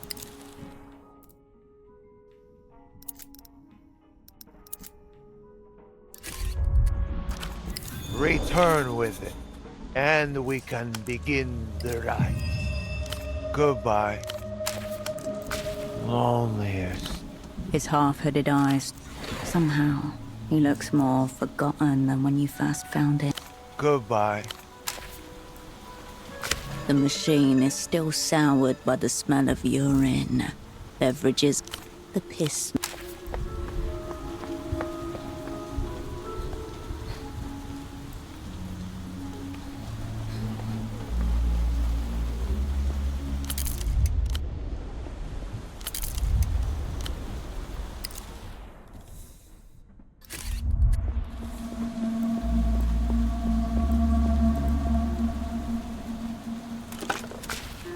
Return with it, and we can begin the ride. Goodbye, loneliest. His half-hooded eyes. Somehow, he looks more forgotten than when you first found it. Goodbye. The machine is still soured by the smell of urine, beverages, the piss.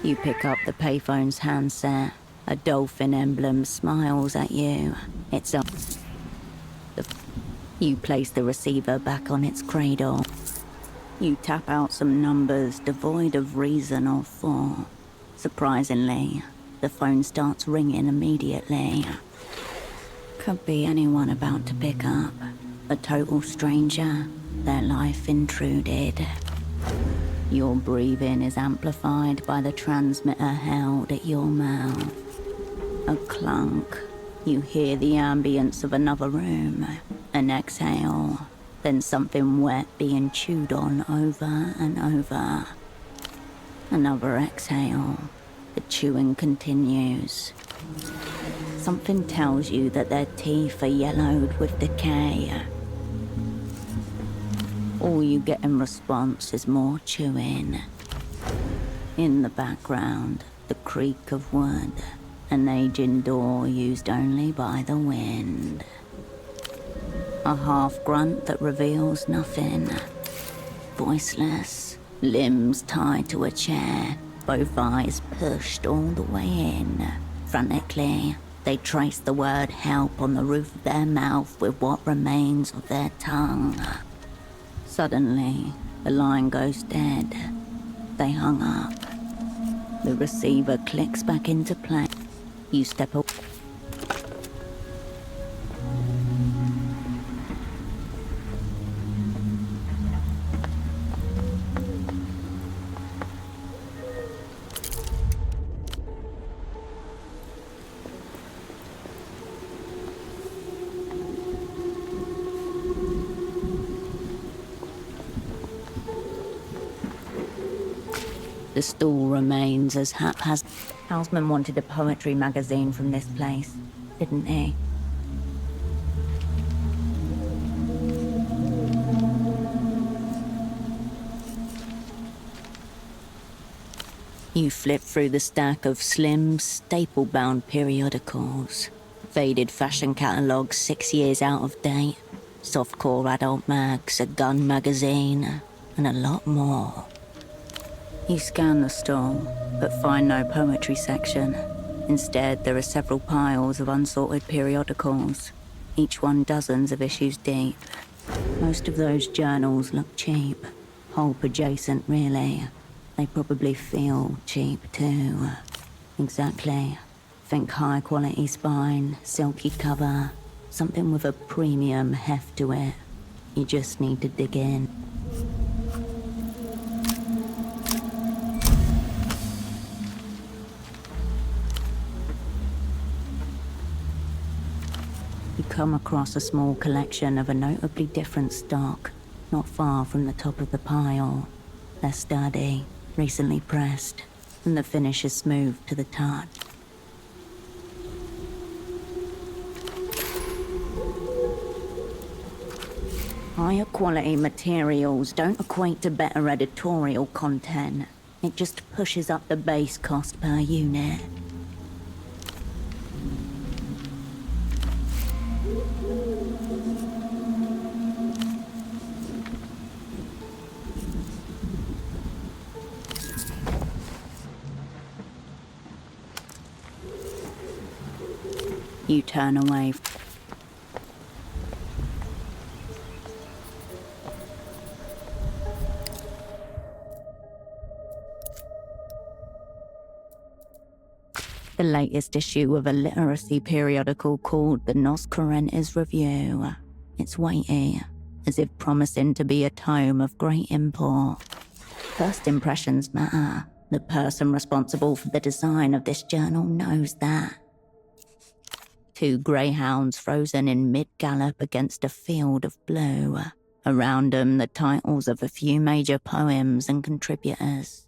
You pick up the payphone's handset. A dolphin emblem smiles at you. It's up. You place the receiver back on its cradle. You tap out some numbers devoid of reason or thought. Surprisingly, the phone starts ringing immediately. Could be anyone about to pick up. A total stranger. Their life intruded. Your breathing is amplified by the transmitter held at your mouth. A clunk, You hear the ambience of another room, an exhale, then something wet being chewed on over and over. Another exhale. The chewing continues. Something tells you that their teeth are yellowed with decay. All you get in response is more chewing. In the background, the creak of wood, an aging door used only by the wind. A half grunt that reveals nothing. Voiceless, limbs tied to a chair, both eyes pushed all the way in. Frantically, they trace the word help on the roof of their mouth with what remains of their tongue. Suddenly, the line goes dead. They hung up. The receiver clicks back into play. You step away. The stall remains as haphazard. Houseman wanted a poetry magazine from this place, didn't he? You flip through the stack of slim, staple-bound periodicals. Faded fashion catalogues 6 years out of date. Softcore adult mags, a gun magazine, and a lot more. You scan the stall, but find no poetry section. Instead, there are several piles of unsorted periodicals, each one dozens of issues deep. Most of those journals look cheap, pulp adjacent really. They probably feel cheap too. Exactly. Think high quality spine, silky cover, something with a premium heft to it. You just need to dig in. You come across a small collection of a notably different stock, not far from the top of the pile. They're sturdy, recently pressed, and the finish is smooth to the touch. Higher quality materials don't equate to better editorial content. It just pushes up the base cost per unit. You turn away. The latest issue of a literacy periodical called the Nos Currentes Review. It's weighty, as if promising to be a tome of great import. First impressions matter. The person responsible for the design of this journal knows that. 2 greyhounds frozen in mid-gallop against a field of blue. Around them, the titles of a few major poems and contributors.